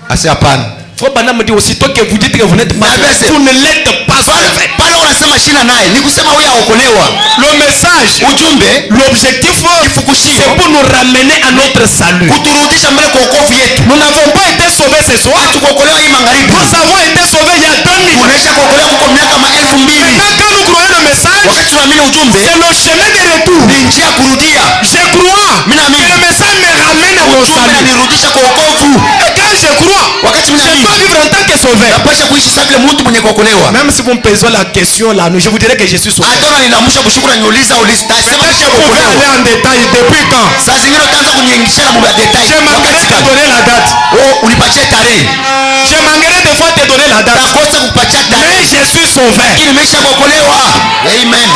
Asi hapana. Frère Branham dit aussitôt que vous dites que vous n'êtes pas sauvé, vous ne l'êtes pas sauvé. Pale unasema shina naye ni kusema huyu aokolewa. Le message, Ujumbe l'objectif, c'est pour nous ramener à notre salut. kuturudisha mbele kwa wokovu yetu. Nous n'avons pas été sauvés ce soir. Tukuokolewa hii magharibi. Nous avons été sauvés il y a 2000. Unaisha kuokolewa kuko miaka 2000. Maintenant, quand nous croyons le message, Wakati tunaamini ujumbe c'est le chemin de retour. ni njia ya kurudia. Je crois Mimi que naamini le message me ramène à mon ujumbe salut. unanirudisha kwa wokovu. Et quand je crois, Wakati je mimi dois vivre en tant que sauvé. napasha kuishi sasa vile mtu mwenye kuokolewa. Même si vous me posez la question là, je vous dirai que je suis sauvé. Hata ninaamsha kushukuru niuliza uliza. Sema Peut-être kisha que vous pouvez kuokolewa. aller en détail depuis quand. Saa zingine utaanza kuniingisha na mambo ya detail. Je m'arrête te donner la date. Oh, unipatie tarehe. Je manquerai des fois te donner la date. Takosa kupatia tarehe. Mais je suis sauvé. Lakini nimeshaokolewa. Amen.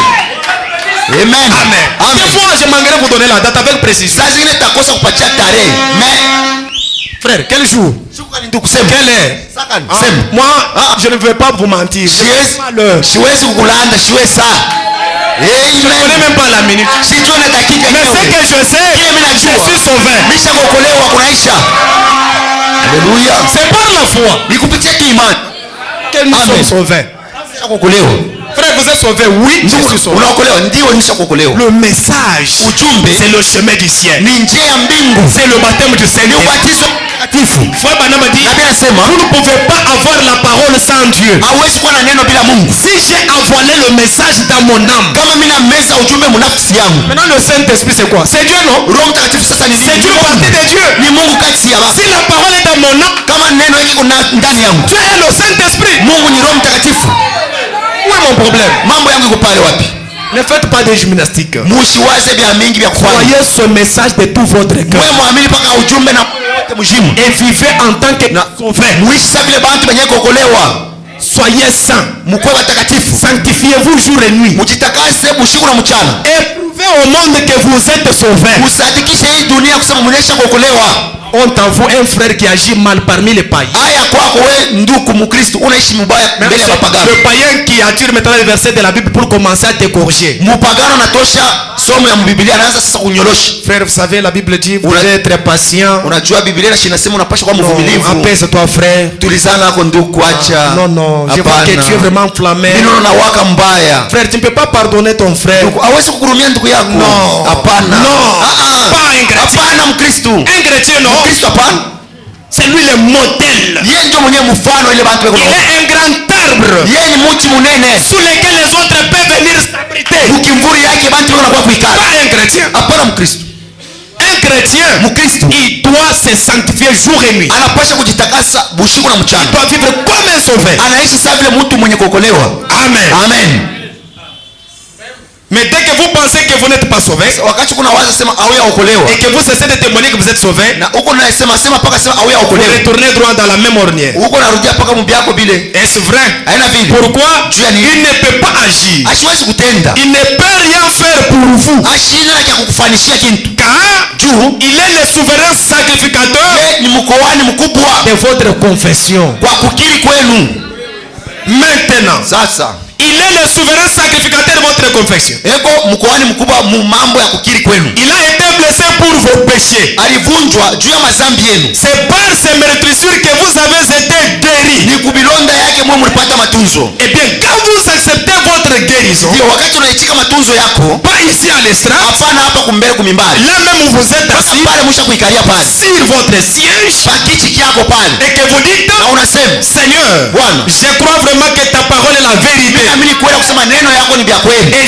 Amen. Amen. Des fois je manquerai vous donner la date avec précision. Saa zingine takosa kupatia tarehe. Mais frère, quel jour? Quelle heure? Moi, je ne veux pas vous mentir. Siwezi kukulanda, siwezi. Je ne connais même pas la minute. Mais ce que je sais, je suis sauvé. Alléluia. C'est par la foi que nous sommes sauvés. Frère, vous êtes sauvé? Oui, je suis sauvé. Le message, c'est le chemin du ciel. C'est le baptême du Seigneur. Frère Branham dit, vous ne pouvez pas avoir la parole sans Dieu. Si j'ai envoyé le message dans mon âme, maintenant le Saint-Esprit c'est quoi? C'est Dieu, non? C'est Dieu partie de Dieu. Si la parole est dans mon âme, Dieu est le Saint-Esprit. Où est mon problème? Ne faites pas de gymnastique. Croyez ce message de tout votre cœur. Et vivez en tant que sauvé. Soyez saints. Sanctifiez-vous jour et nuit. Et prouvez au monde que vous êtes sauvés. On t'envoie un frère qui agit mal parmi les païens. Le païen qui attire maintenant les versets de la Bible pour commencer à te corriger. Frère, vous savez, la Bible dit vous devez être patient. Non, apaise-toi, frère. Non, non, je vois que tu es vraiment enflammé. Frère, tu ne peux pas pardonner ton frère. Non, non, pas un chrétien. Un chrétien, non. C'est lui le modèle. Il est un grand arbre sous lequel les autres peuvent venir s'abriter. Pas un chrétien. Un chrétien, il doit se sanctifier jour et nuit. Il doit vivre comme un sauvé. Amen. Amen. Mais dès que vous pensez que vous n'êtes pas sauvé et que vous cessez de témoigner que vous êtes sauvé, vous retournez droit dans la même ornière. Est-ce vrai? Pourquoi? Il ne peut pas agir. Il ne peut rien faire pour vous. Car il est le souverain sacrificateur de votre confession. Maintenant, il est le souverain sacrificateur de votre confession. Il a été blessé pour vos péchés. C'est par ces meurtrissures que vous avez été guéris. Et bien, quand vous acceptez votre guérison, pas ici à l'estrade, là même où vous êtes assis, sur votre siège, et que vous dites, Seigneur, je crois vraiment que ta parole est la vérité. Et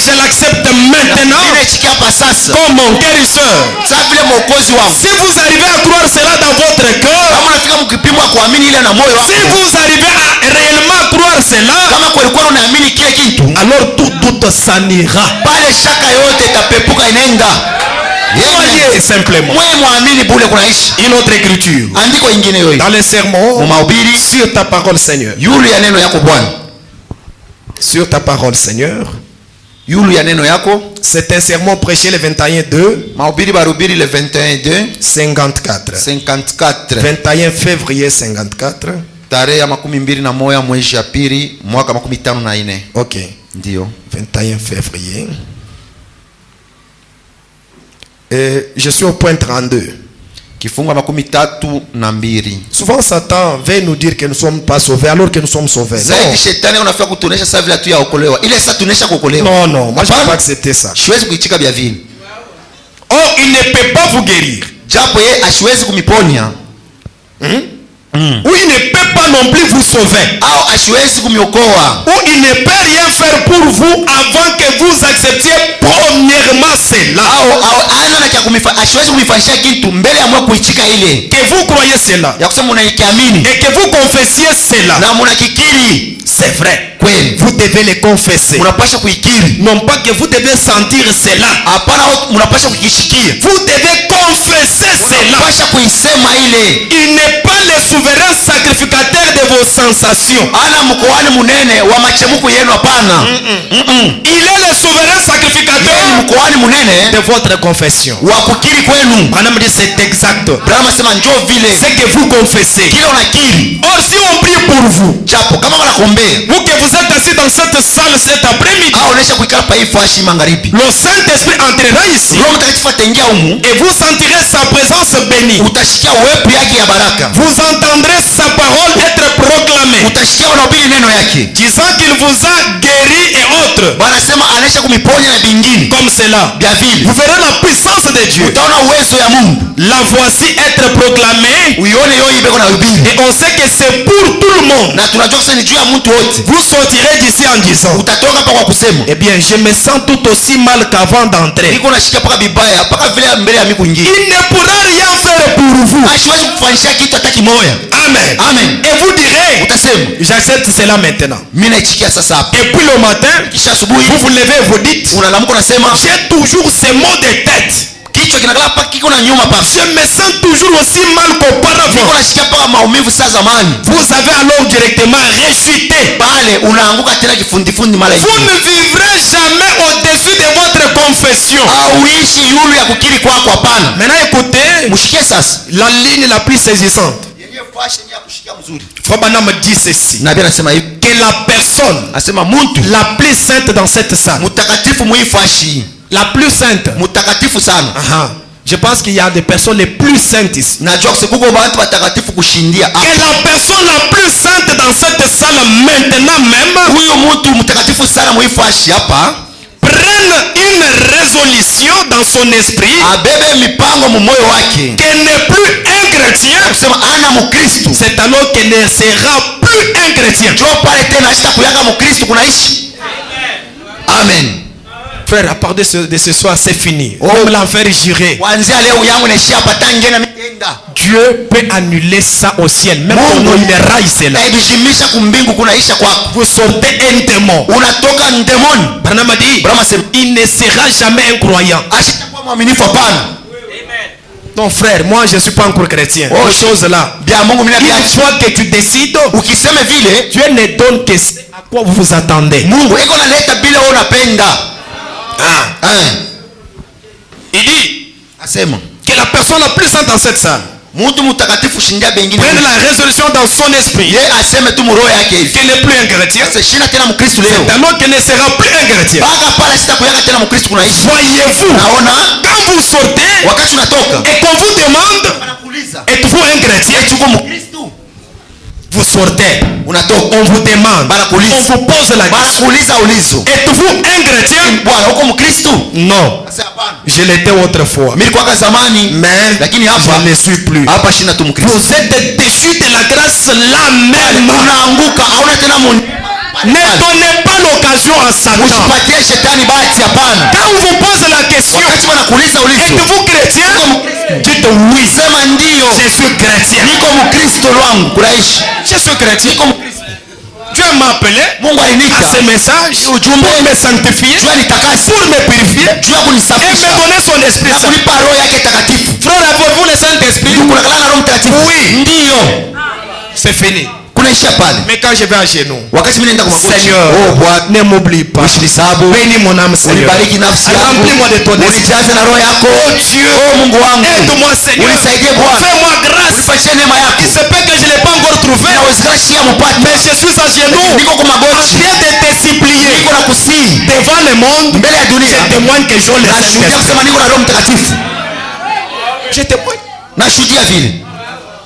je l'accepte maintenant comme mon guérisseur. Si vous arrivez à croire cela dans votre cœur, si vous arrivez à réellement croire cela, alors tout doute s'en ira. Soyez simplement. Une autre écriture dans les sermons sur ta parole, Seigneur. Sur ta parole, Seigneur. C'est un sermon prêché le 21/2 54. 21 février 54. Ok. 21 février. Et je suis au point 32. Souvent Satan veut nous dire que nous ne sommes pas sauvés alors que nous sommes sauvés. Non, non, moi je ne peux pas accepter ça. Oh, il ne peut pas vous guérir. Ou il ne peut pas non plus vous sauver. Ou il ne peut rien faire pour vous avant que vous acceptiez premièrement cela. Que vous croyez cela. Et que vous confessiez cela. c'est vrai. kweli Vous devez les confesser. unapasha kuikiri. Non pas que vous devez sentir cela. Hapana, unapasha kukishikia. Vous devez confesser cela. Unapasha kuisema ile. Il n'est pas le souverain sacrificateur de vos sensations. Ana mkoani munene wa machemuko yenu, hapana. Il est le souverain sacrificateur Yeye mkoani munene de votre confession. wa kukiri kwenu. Madame dit c'est exact. Brahma sema njoo vile C'est que vous confessez. kila unakiri. Or si on prie pour vous, Chapo kama wanakuombea vous que vous êtes assis dans cette salle cet après-midi, au unaisha kuikala pa hii fashi magharibi, le Saint-Esprit entrera ici Roho Mtakatifu ataingia humu, et vous sentirez sa présence bénie. utashikia uwepo yake ya baraka, Vous entendrez sa parole être proclamée, utashikia wanahubiri neno yake, disant qu'il vous a guéri et autres. wanasema anaisha kumiponya na vingine Comme cela, vya vile. vous verrez la puissance de Dieu. Utaona uwezo ya Mungu, La voici être proclamée uione yeye ibeko na hubiri, et on sait que c'est pour tout le monde. na tunajua sasa ni juu ya mtu wote. Vous sortirez d'ici en disant, Utatoka hapa kwa kusema eh bien, je me sens tout aussi mal qu'avant d'entrer. niko nashika paka vibaya paka vile mbele ya miku ingine, Il ne pourra rien faire pour vous. asiwezi kufanyisha kitu hata kimoya. Amen. Amen. Et vous direz, Utasema j'accepte cela maintenant. mimi naichikia sasa hapa, Et puis le matin, kisha asubuhi vous vous levez et vous dites, unalamuka unasema j'ai toujours ces maux de tête. kichwa kinakala paka kiko na nyuma paka, Je me sens toujours aussi mal niko qu'auparavant. nashikia paka maumivu saa zamani. Vous avez alors directement rechuté. Pale unaanguka tena kifundifundi mara Vous ingine. ne vivrez jamais au-dessus de votre confession. Hauishi yulu ya kukiri kwako, hapana. Maintenant écoutez Mshikie sasa la ligne la plus saisissante. yenyewe fashion ya kushikia mzuri. Frère Branham dit ceci, Nabii anasema hivi, que la personne asema mtu la plus sainte dans cette salle, mtakatifu muifashi, la plus sainte. mtakatifu sana. Aha. Je pense qu'il y a des personnes les plus saintes ici. Najua kuko watu watakatifu kushindia. Et la personne la plus sainte dans cette salle maintenant même Huyo mtu mtakatifu sana muifashi hapa prenne une résolution dans son esprit abebe mipango mumoyo wake qu'elle n'est plus un chrétien. kusema ana mukristu, C'est alors qu'elle ne sera plus un chrétien. njoo pale tena ashitakuyaga mukristu kunaishi. Amen. Frère, à part de ce soir, c'est fini. Oh. Même l'enfer j'irai. Kuanzia leo yangu inaishia hapa, tangena mitenda Dieu peut annuler ça au ciel. Même Mungu on il rise là. aibizimisha kumbingu kunaisha kwako, Vous sortez un démon. unatoka ndemoni. Branham a dit, Branham asema il ne sera jamais un croyant. ashitakuwa mwaminifu, hapana. Non frère, moi je ne suis pas encore chrétien. Oh, Autre chose là. Bia Mungu mimi Une nabiacha. fois que tu décides, Ukisema vile Dieu ne donne que ce à quoi vous vous attendez. Mungu iko naleta bila wewe unapenda. Il dit Asema que la personne la plus sainte dans cette salle mtu mtakatifu shindia bengine. prenne la résolution dans son esprit Ye aseme tu muroho yake hivi. qu'elle n'est plus un chrétien. Sasa shina tena mkristo leo. Alors qu'elle ne sera plus un chrétien. Baka pala sitakuyaga tena mkristo kunaishi. Voyez-vous, Naona quand vous sortez wakati unatoka et qu'on vous demande, wanakuuliza êtes-vous un chrétien? tuko mkristo, Vous sortez, unatoka on vous demande, Banakuuliza. on vous pose la question, wanakuuliza ulizo, êtes-vous un chrétien? bwana uko mkristo? Non, Sasa hapana, je l'étais autrefois, mimi kwa zamani, mais lakini je hapa ne le suis plus. hapa shina tu mkristo. Vous êtes déçus de la grâce là même. Unaanguka hauna tena mun. Ne donnez pas l'occasion à Satan. Usipatie shetani bahati, hapana. Quand on vous pose la question, Wakati wanakuuliza ulizo, êtes-vous chrétien? Dites oui, sema ndio, je suis chrétien. niko mkristo wangu kunaishi. Je suis chrétien. Niko mkristo. Dieu m'a appelé Mungu à aliniita ce message pour me sanctifier, juu nitakasi, pour me purifier juu ya et kunisafisha me donner son esprit na saint. kunipa roho yake takatifu. Frère, avez-vous le Saint-Esprit? Kunakalana roho mtakatifu. Oui. Ndio. C'est fini. Kunaishia pale. Mais quand je vais à genoux, Wakati mimi naenda kwa magoti, Seigneur, oh Bwana, ne m'oublie pas. usinisahabu. Bénis mon âme, Seigneur. Unibariki nafsi yangu. Remplis-moi de ton esprit. Unijaze na roho yako. Dieu, Oh Mungu wangu. aide-moi, Seigneur. Unisaidie Bwana. Fais-moi grâce. Unipatie neema yako. Il se peut que je ne l'ai pas encore trouvé, Inawezekana shia mpate. mais je suis à genoux Niko kwa en magoti. train de te supplier Niko na kusihi. devant le monde. Mbele ya Je dunia. témoigne que j'ai le Nashuhudia Saint-Esprit. kusema niko na roho mtakatifu. Je témoigne. Nashuhudia vile.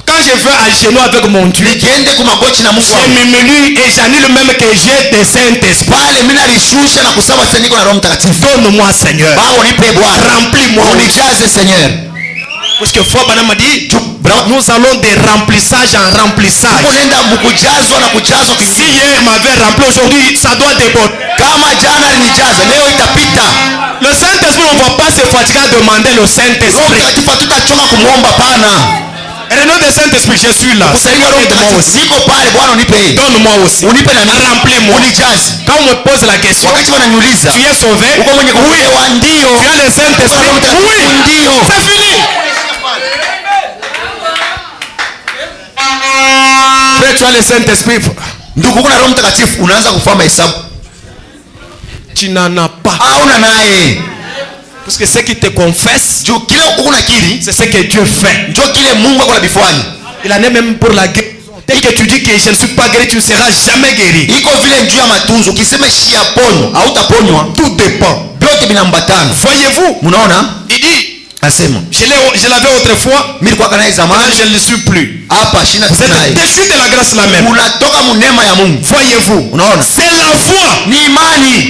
Quand je vais à genoux avec mon Dieu, Nikiende kwa magoti na Mungu je wangu. m'humilie et j'annule même que j'ai des Saint-Esprit. Pale mimi nalishusha na kusema sasa niko na roho mtakatifu. Donne-moi, Seigneur. Baba unipe Bwana. Remplis-moi. Unijaze Seigneur. Parce que Frère Branham m'a dit, nous allons de remplissage en remplissage. Unaenda mkujazwa na kujazwa Si kingine. hier m'avait rempli, aujourd'hui ça doit déborder. Kama jana alinijaza, leo itapita. Le Saint-Esprit, on ne va pas se fatiguer à demander le Roho Saint-Esprit. Mtakatifu hatutachoka kumwomba pana. Renaud de Saint-Esprit, je suis là. Donne-moi aussi. Donne-moi aussi. Remplis-moi. Quand on me pose la question, tu es sauvé? Oui. Tu as le Saint-Esprit? Oui. C'est fini. Frère, tu as le Saint-Esprit. Tu n'en as pas. Parce que ce qui te confesse, c'est ce que Dieu fait. Il en est même pour la guérison. Dès que tu dis que je ne suis pas guéri, tu ne seras jamais guéri. Tout dépend. Voyez-vous? Il dit, je l'avais autrefois, mais je ne le suis plus. Vous êtes déçus de la grâce là même. Voyez-vous? C'est la foi.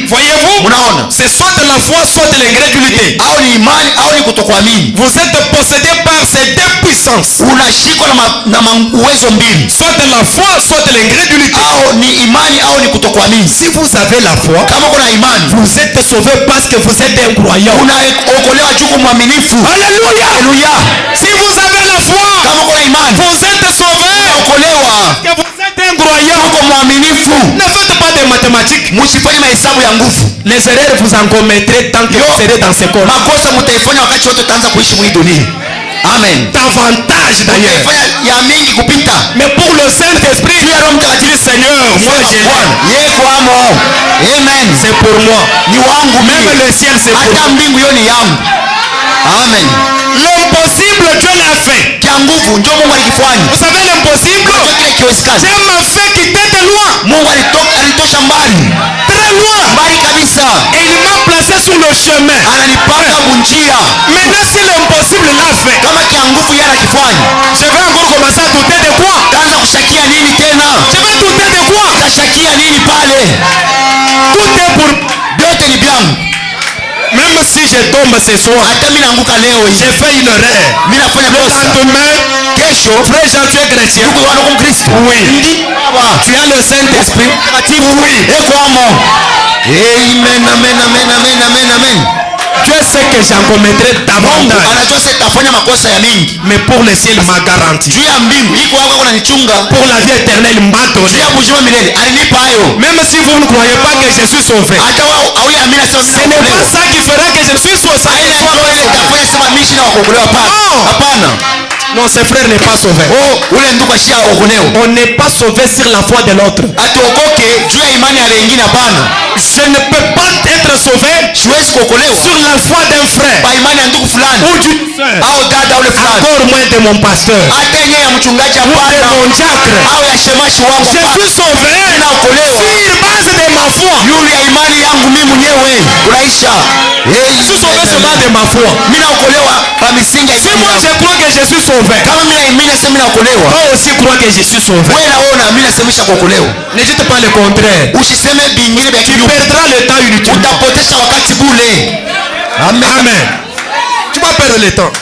Voyez-vous? C'est soit de la foi, soit de l'incrédulité. Vous êtes possédé par ces deux puissances. Soit de la foi, soit de l'incrédulité. Si vous avez la foi, vous êtes sauvé parce que vous êtes un croyant. Alléluia. Si vous avez la foi, vous êtes sauvé. Que vous êtes un croyant. Ne faites pas de mathématiques. Les erreurs vous en commettrez tant que vous serez dans ce corps. Amen. Davantage d'ailleurs. Mais pour le Saint-Esprit, Seigneur, moi j'ai. Amen. C'est pour moi. Même le ciel c'est pour moi. Amen. L'impossible, Dieu l'a fait. Vous savez l'impossible? Dieu m'a fait quitter de loin. Très loin. Et il m'a placé sur le chemin. Maintenant si l'impossible l'a fait, je vais encore commencer à douter de quoi? Je vais douter de quoi? Tout est pour... Même si je tombe ce soir, j'ai fait une erreur. Le lendemain, frère Jean, tu es chrétien? Oui. Tu as le Saint-Esprit? Oui. Amen. Dieu sait que j'en commettrai davantage. Mais pour le ciel, il m'a garanti. Pour la vie éternelle, il m'a donné. Même si vous ne croyez pas que je suis sauvé, ce n'est pas ça qui fera que je suis sauvé. Non, ce frère n'est pas sauvé. On n'est pas sauvé sur la foi de l'autre. Je ne peux pas être sauvé sur la foi d'un frère ou d'une soeur, encore moins de mon pasteur ou de mon diacre. Je suis sauvé sur base de ma foi. Je suis sauvé sur base de ma foi. Si moi je crois que je suis sauvé, toi aussi crois que je suis sauvé. Ne dites pas le contraire. Tu perdras le temps inutile. Amen. Tu vas perdre le temps.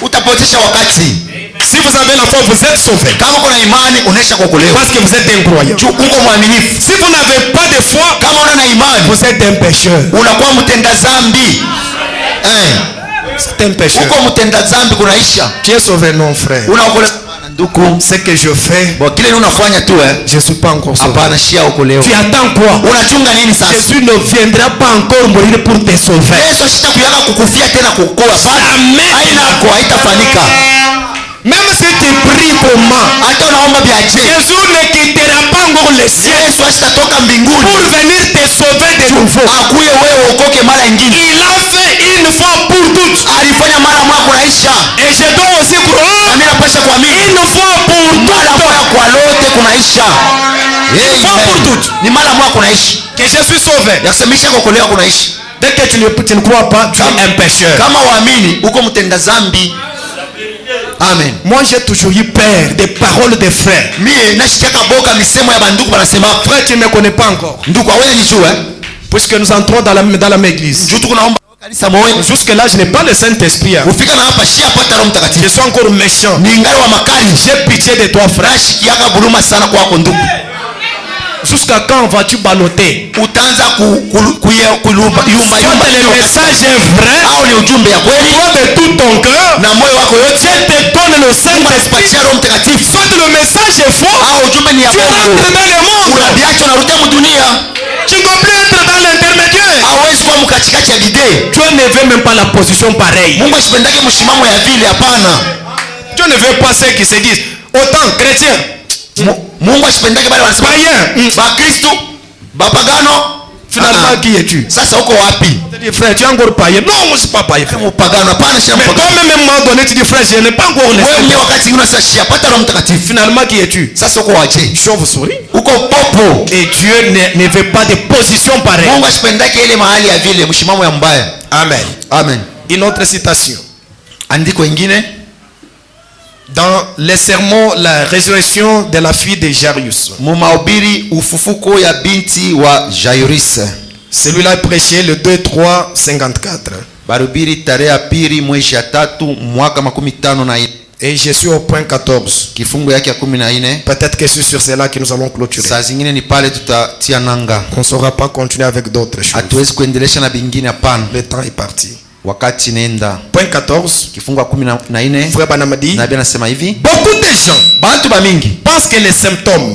Si vous avez la foi, vous êtes sauvé. Parce que vous êtes un croyant. Si vous n'avez pas de foi, vous êtes un pécheur. C'est un pécheur. Tu es sauvé, non, frère. Ce que je fais, je ne suis pas encore sauvé. Tu attends quoi? Jésus ne viendra pas encore mourir pour te sauver. Même si tu pries pour moi, Jésus ne quittera pas encore le ciel pour venir te sauver de nouveau. Il l'a fait une fois pour toutes. Et je dois aussi croire une fois pour toutes. Que je suis sauvé. Dès que tu ne crois pas, tu es un pécheur. Amen. Moi j'ai toujours eu peur des paroles des frères. Frère, tu ne me connais pas encore. Puisque nous entrons dans la même église. Jusque là je n'ai pas le Saint-Esprit. Je suis encore méchant. J'ai pitié de toi, frère. jusqu'à quand vas-tu balloter? utaanza Soit le message est vrai, au ni ujumbe ya kweli toi de tout ton cœur, na moyo wako yote, Dieu te donne le Saint-Esprit. anakupatia Roho Mtakatifu. Soit le message est faux, Au ujumbe ni ya tu rentres bongo, dans le monde. unaviacha unarudia mdunia, Tu ne peux plus être dans l'intermédiaire. hawezi kuwa mkatikati ya bidii. Dieu ne veut même pas la position pareille. Mungu asipendake mshimamo ya vile, hapana. Dieu ne veut pas ceux qui se disent autant chrétiens, Mungu asipendake bale wanasema païens. Bakristo, bapagano. Finalement, qui es-tu? Sasa uko wapi? Tu dis frère, tu es encore païen? Non, moi je ne suis pas païen. Mpagano, hapana, si Mais mpagano. toi-même, à un moment donné, tu dis frère, je n'ai pas encore le Wewe Saint-Esprit. ni wakati ngine sasa shapata Roho Mtakatifu. Finalement, qui es-tu? Sasa uko waje? Chauve-souris. Uko popo. Et Dieu ne veut pas de position pareille. Mungu asipendake ile mahali ya vile mshimamo ya mbaya. Amen. Amen. Une autre citation. Andiko ingine Dans les sermons, la résurrection de la fille de Jairus. mumahubiri ufufuko ya binti wa Jairus. Celui-là est prêché le 2-3-54. Barubiri tarehe ya pili mwezi ya tatu mwaka 15 Et je suis au point 14. kifungu yake ya 14. Peut-être que c'est sur cela que nous allons clôturer. Saa zingine ni pale tutatia nanga, On ne saura pas continuer avec d'autres choses. hatuwezi kuendelesha na bingine, hapana, Le temps est parti. wakati nenda. Point 14. Kifungu ya 14 Frère Banamadi. nabii anasema hivi, Beaucoup de gens bantu bamingi pensent que les symptômes,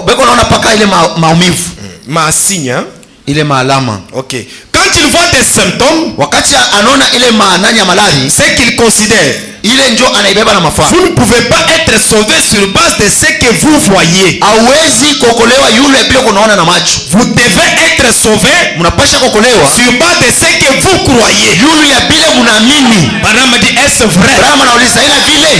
beko naona paka ile maumivu, ma signe, hein? ile maalama. Ok. Quand ils voient des symptômes, Wakati anaona ile maanani ya malari, c'est qu'ils considèrent. ile njo anaibeba na mafaa. Vous ne pouvez pas être sauvé sur base de ce que vous voyez. Hawezi kuokolewa yule bila kunaona na macho. Vous devez être sauvé Mnapasha kuokolewa sur base de ce que vous croyez. yule ya bila mnaamini. Madame dit, est-ce vrai? Brahma anauliza ila vile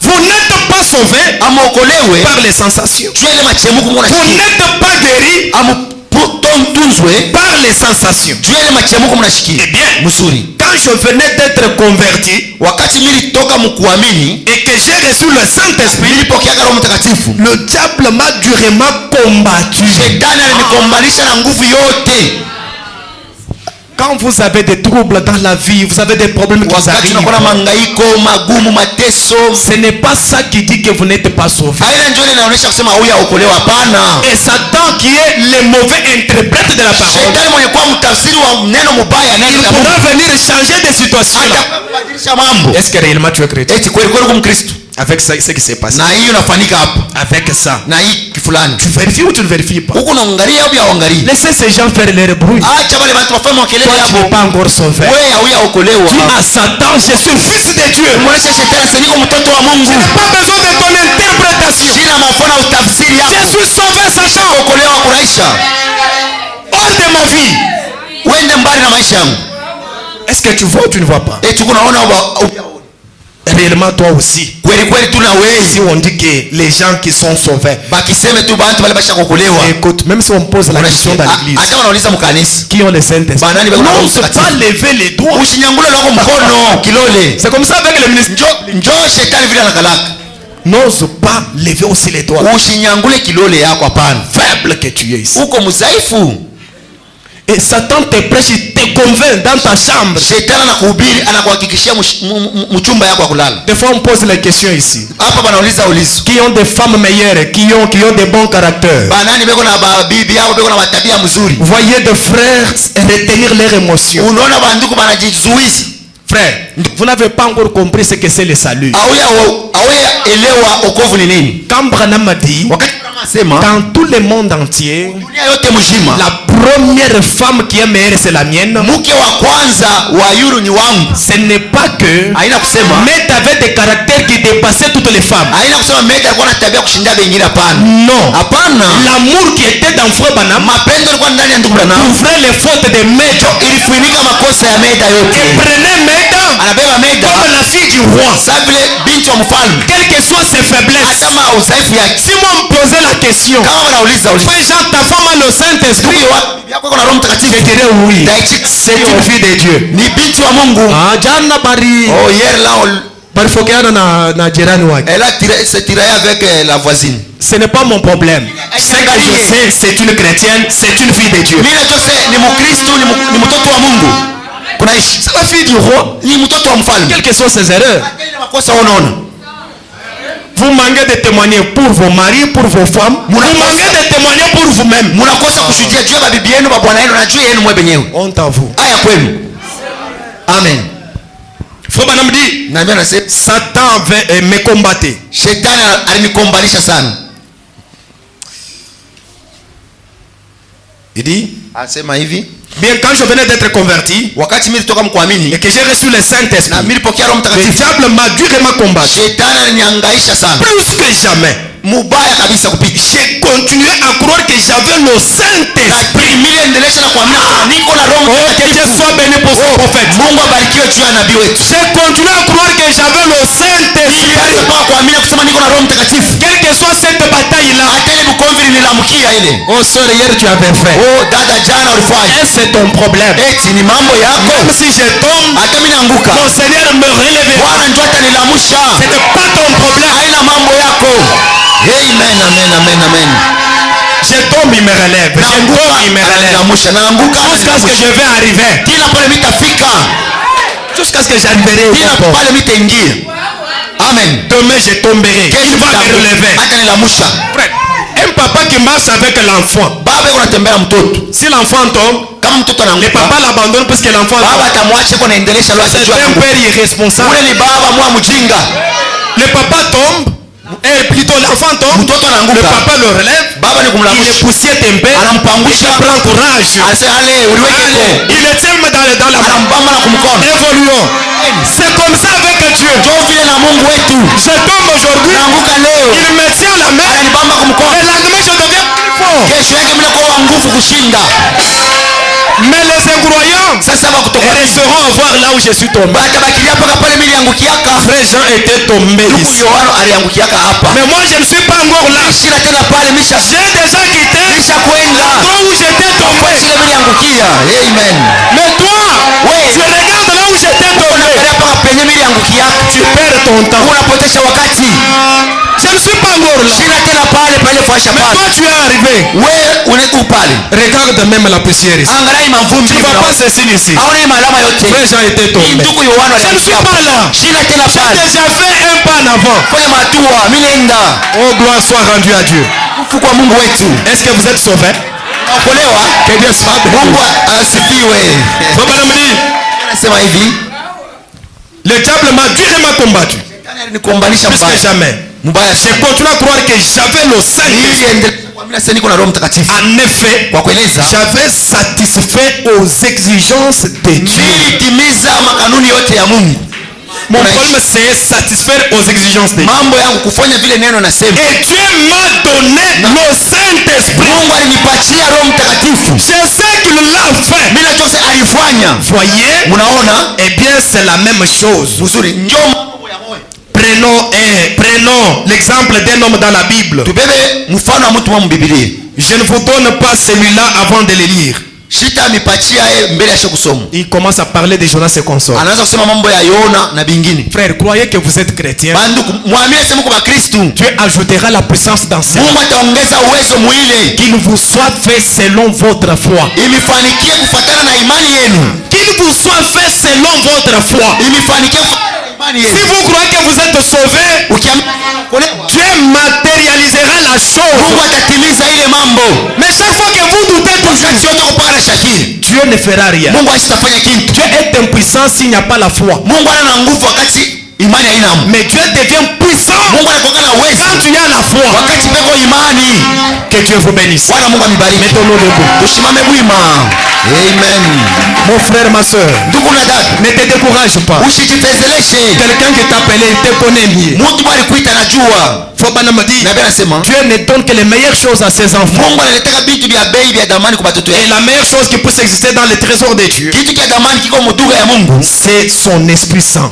Vous n'êtes pas sauvé amuokolewe par les sensations. juu ile machemuko Vous mnasikia, n'êtes pas guéri amutunzwe par les sensations. juu ile machemuko mnasikia. Eh bien, Mzuri, quand je venais d'être converti wakati nilitoka mkuamini, et que j'ai reçu le Saint-Esprit, nilipokea Roho Mtakatifu, le diable m'a durement combattu. shetani alinikombanisha na nguvu yote. Quand vous avez des troubles dans la vie, vous avez des problèmes qui Wakati arrivent, unakuwa na mangaiko magumu, mateso, ce n'est pas ça qui dit que vous n'êtes pas sauvé. haina njoo inaonyesha kusema huyu haokolewa. Hapana, Et Satan qui est le mauvais interprète de la parole, shetani mwenye kuwa mtafsiri wa neno mubaya, il neno la Mungu, pourra venir changer de situation. atabadilisha mambo. Est-ce que réellement tu es chrétien? Eti kweli kweli kumkristo, Avec ça, ce qui s'est passé. na hiyo inafanyika hapa Avec ça. na hii kifulani Tu vérifies ou tu ne vérifies pas? huku naangalia au hauangalii. Laissez ces gens faire leur bruit. Acha wale watu wafanye makelele Toi, tu n'es hapo, pas encore sauvé. wewe hauyaokolewa. Dis à Satan, je suis fils de Dieu. Mwonyeshe shetani sasa niko mtoto wa Mungu, Je n'ai pas besoin de ton interprétation. sina mafona utafsiri Je yako, suis sauvé, Satan. okolewa kuraisha. Hors de ma vie. Uende mbali na maisha yangu. Est-ce que tu vois ou tu ne vois pas? Eti kunaona Réellement, toi aussi. kweli kweli tuna Si wewe on dit que les gens qui sont sauvés, bakiseme tu bantu bale basha kuokolewa, écoute, même si on pose la question dans l'église, hata wanauliza mkanisa, qui ont le Saint-Esprit, Banani bako na Roho n'ose Mtakatifu. pas lever les doigts. usinyangule lako mkono kilole. C'est comme ça avec le ministre. Njoo shetani vile anakalaka, N'ose pas lever aussi les doigts. usinyangule kilole yako, hapana. Faible que tu es ici. Uko mzaifu, Et Satan te prêche, il te convainc dans ta chambre. shetani anakuhubiri, anakuhakikishia mchumba yako ya kulala. Des fois, on pose la question ici. Hapa banauliza ulizo, Qui ont des femmes meilleures, qui ont des bons caractères. banani beko na bibi yao beko na matabia mzuri. Voyez des frères retenir leurs émotions. Unaona banduku banajizuiza, Frère, vous n'avez pas encore compris ce que c'est le salut. auya elewa okovu ni nini. Quand Branham a dit, Wakati kama sema dans tout le monde entier, dunia yote mzima, la première femme qui est meilleure, c'est la mienne. mke wa kwanza wa yuru ni wangu. Ce n'est pas que Haina kusema Mette avait des caractères qui dépassaient toutes les femmes. haina kusema mega alikuwa na tabia kushinda wengine, hapana. Non. Hapana, L'amour qui était dans Frère Branham mapendo yalikuwa ndani ya ndugu Branham, couvrait les fautes de Meda. ilifunika makosa ya Meda Et yote. prenait Meda Anabeba Meda comme la fille du roi. sasa vile binti wa mfalme, Quelles que soient ses faiblesses. kama udhaifu yake. Si moi me posait la question, Kama wanauliza Frère Jean, ta femme a le Saint-Esprit? bibi yako iko na Roho Je Mtakatifu, dirais oui. Daichi, C'est une fille de Dieu. ni binti wa Mungu. Ah, jana bari Oh, hier là barifokeana na jirani wake. elle a se tiré avec la voisine. Ce n'est pas mon problème. Ce que je sais, c'est une chrétienne, c'est une fille de Dieu. Mimi najose ni Mkristo, ni mtoto wa Mungu. Kunaishi C'est la fille du roi. ni mtoto wa mfalme. Quelles que soient ses erreurs. Ile makosa unaona. Vous manquez de témoigner pour vos maris, pour vos femmes. Vous manquez de témoigner pour vous-même. Munakosa kushuhudia juu ya mabibi yenu, mabwana yenu na juu yenu mwe benyewe. Honte à vous. Aya kwenu. Amen. Naambia nasema Satan me combattait. Shetani alinikombanisha sana. Il dit, asema hivi, bien quand je venais d'être converti, wakati mimi nitoka mkuamini et que j'ai reçu le Saint-Esprit, na mimi nilipokea Roho Mtakatifu, le diable m'a durement combattu. Shetani alinihangaisha sana. Plus que jamais. Mubaya kabisa kupita. J'ai continué à croire que j'avais le Saint-Esprit. Mimi endelesha na kuamini kwamba niko na Roho Mtakatifu. Que Dieu soit béni pour son prophète. Mungu abarikiwe juu ya nabii wetu. J'ai continué à croire que j'avais le Saint-Esprit. Nilianza kuamini kusema niko na Roho Mtakatifu. Quelle que soit cette bataille là. Hata ile bukomvi nilamkia ile. Oh sœur, hier tu avais fait. Oh dada, jana ulifanya. C'est ton problème. Eti ni mambo yako. Même si je tombe, hata mimi naanguka, mon Seigneur me relève. Bwana njoo atanilamusha. C'est pas ton problème. Haina mambo yako. Amen, amen, amen, amen. Je tombe, il me relève. Je tombe, il me relève. Jusqu'à ce que je vais arriver. Jusqu'à ce que j'arriverai. Amen. Demain je tomberai. Il va me relever. Frère, un papa qui marche avec l'enfant. Si l'enfant tombe, le papa l'abandonne parce que l'enfant tombe. C'est un père irresponsable. Le papa tombe. Et plutôt l'enfant tombe, le papa le relève, il est poussé un peu, il prend courage, il le tient dans la main. Évoluons. C'est comme ça avec Dieu. Je tombe aujourd'hui, il me tient la main, et le lendemain je deviens plus fort. Mais les incroyants resteront à voir là où je suis tombé. Frère Jean était tombé ici. Mais moi je ne suis pas encore là. J'ai déjà quitté l'endroit où j'étais tombé. Mais toi, tu regardes là où j'étais tombé. Tu perds ton temps. Je ne suis pas encore là. Mais toi tu es arrivé. Regarde même la poussière ici. Tu ne vois pas ce signe ici. Frère Jean était tombé. Je ne suis pas là. J'ai déjà fait un pas en avant. Oh, gloire soit rendue à Dieu. Est-ce que vous êtes sauvés? Que Dieu soit béni. Le diable m'a durement combattu. Plus que jamais. Je continue à croire que j'avais le Saint-Esprit. En effet, j'avais satisfait aux exigences de Dieu. Mon problème c'est satisfaire aux exigences de Dieu. Et Dieu m'a donné le Saint-Esprit. Je sais qu'il l'a fait. Voyez, eh bien c'est la même chose. Prenons l'exemple d'un homme dans la Bible. Je ne vous donne pas celui-là avant de le lire. Il commence à parler de Jonas et consorts. Frère, croyez que vous êtes chrétien. Dieu ajoutera la puissance dans ce monde. Qu'il vous soit fait selon votre foi. Qu'il vous soit fait selon votre foi. Si vous croyez que vous êtes sauvé, Dieu matérialisera la chose. Mais chaque fois que vous doutez, Dieu ne fera rien. Dieu est impuissant s'il n'y a pas la foi. Mais Dieu devient puissant quand tu as la foi. Que Dieu vous bénisse. Mettons-nous debout. Amen. Mon frère, ma soeur, ne te décourage pas. Quelqu'un qui t'appelait, il te connaît mieux. Dieu ne donne que les meilleures choses à ses enfants. Et la meilleure chose qui puisse exister dans les trésors de Dieu, c'est son Esprit Saint.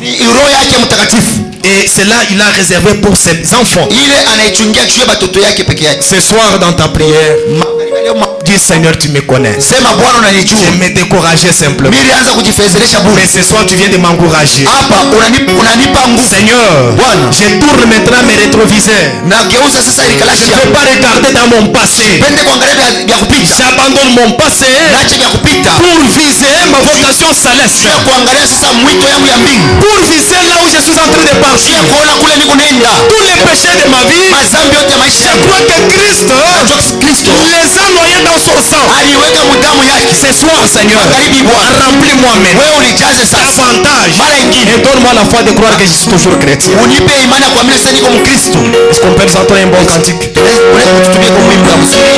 Et cela il a réservé pour ses enfants. Ce soir dans ta prière, Dis Seigneur, tu me connais. Sema Bwana unanijua. Je me décourageais simplement. Nilianza kujifezeresha bure. Mais ce soir tu viens de m'encourager. Hapa unanipa nguvu. Seigneur, Bwana, je tourne maintenant mes rétroviseurs. nageuza sasa ile kalashi. Je ne peux pas regarder dans mon passé. Pende kuangalia vya kupita. J'abandonne mon passé. Naacha vya kupita. Pour viser ma vocation céleste. Sio kuangalia sasa mwito yangu ya mbingu. Pour viser là où je suis en train de partir. Sio kuona kule niko nenda. Tous les péchés de ma vie. Mazambi yote ya maisha. Je crois que Christ les a noyés dans son sang. Aliweka mudamu yake. Ce soir, Seigneur, remplis-moi maintenant. Wewe unijaze sasa. Davantage. Mara ingine. Et donne-moi la foi de croire que je suis toujours chrétien. Unipe imani ya kuamini sasa niko Mkristo. Est-ce qu'on peut nous entendre un bon cantique? Unaweza kututumia kwa mwimbo wa muziki.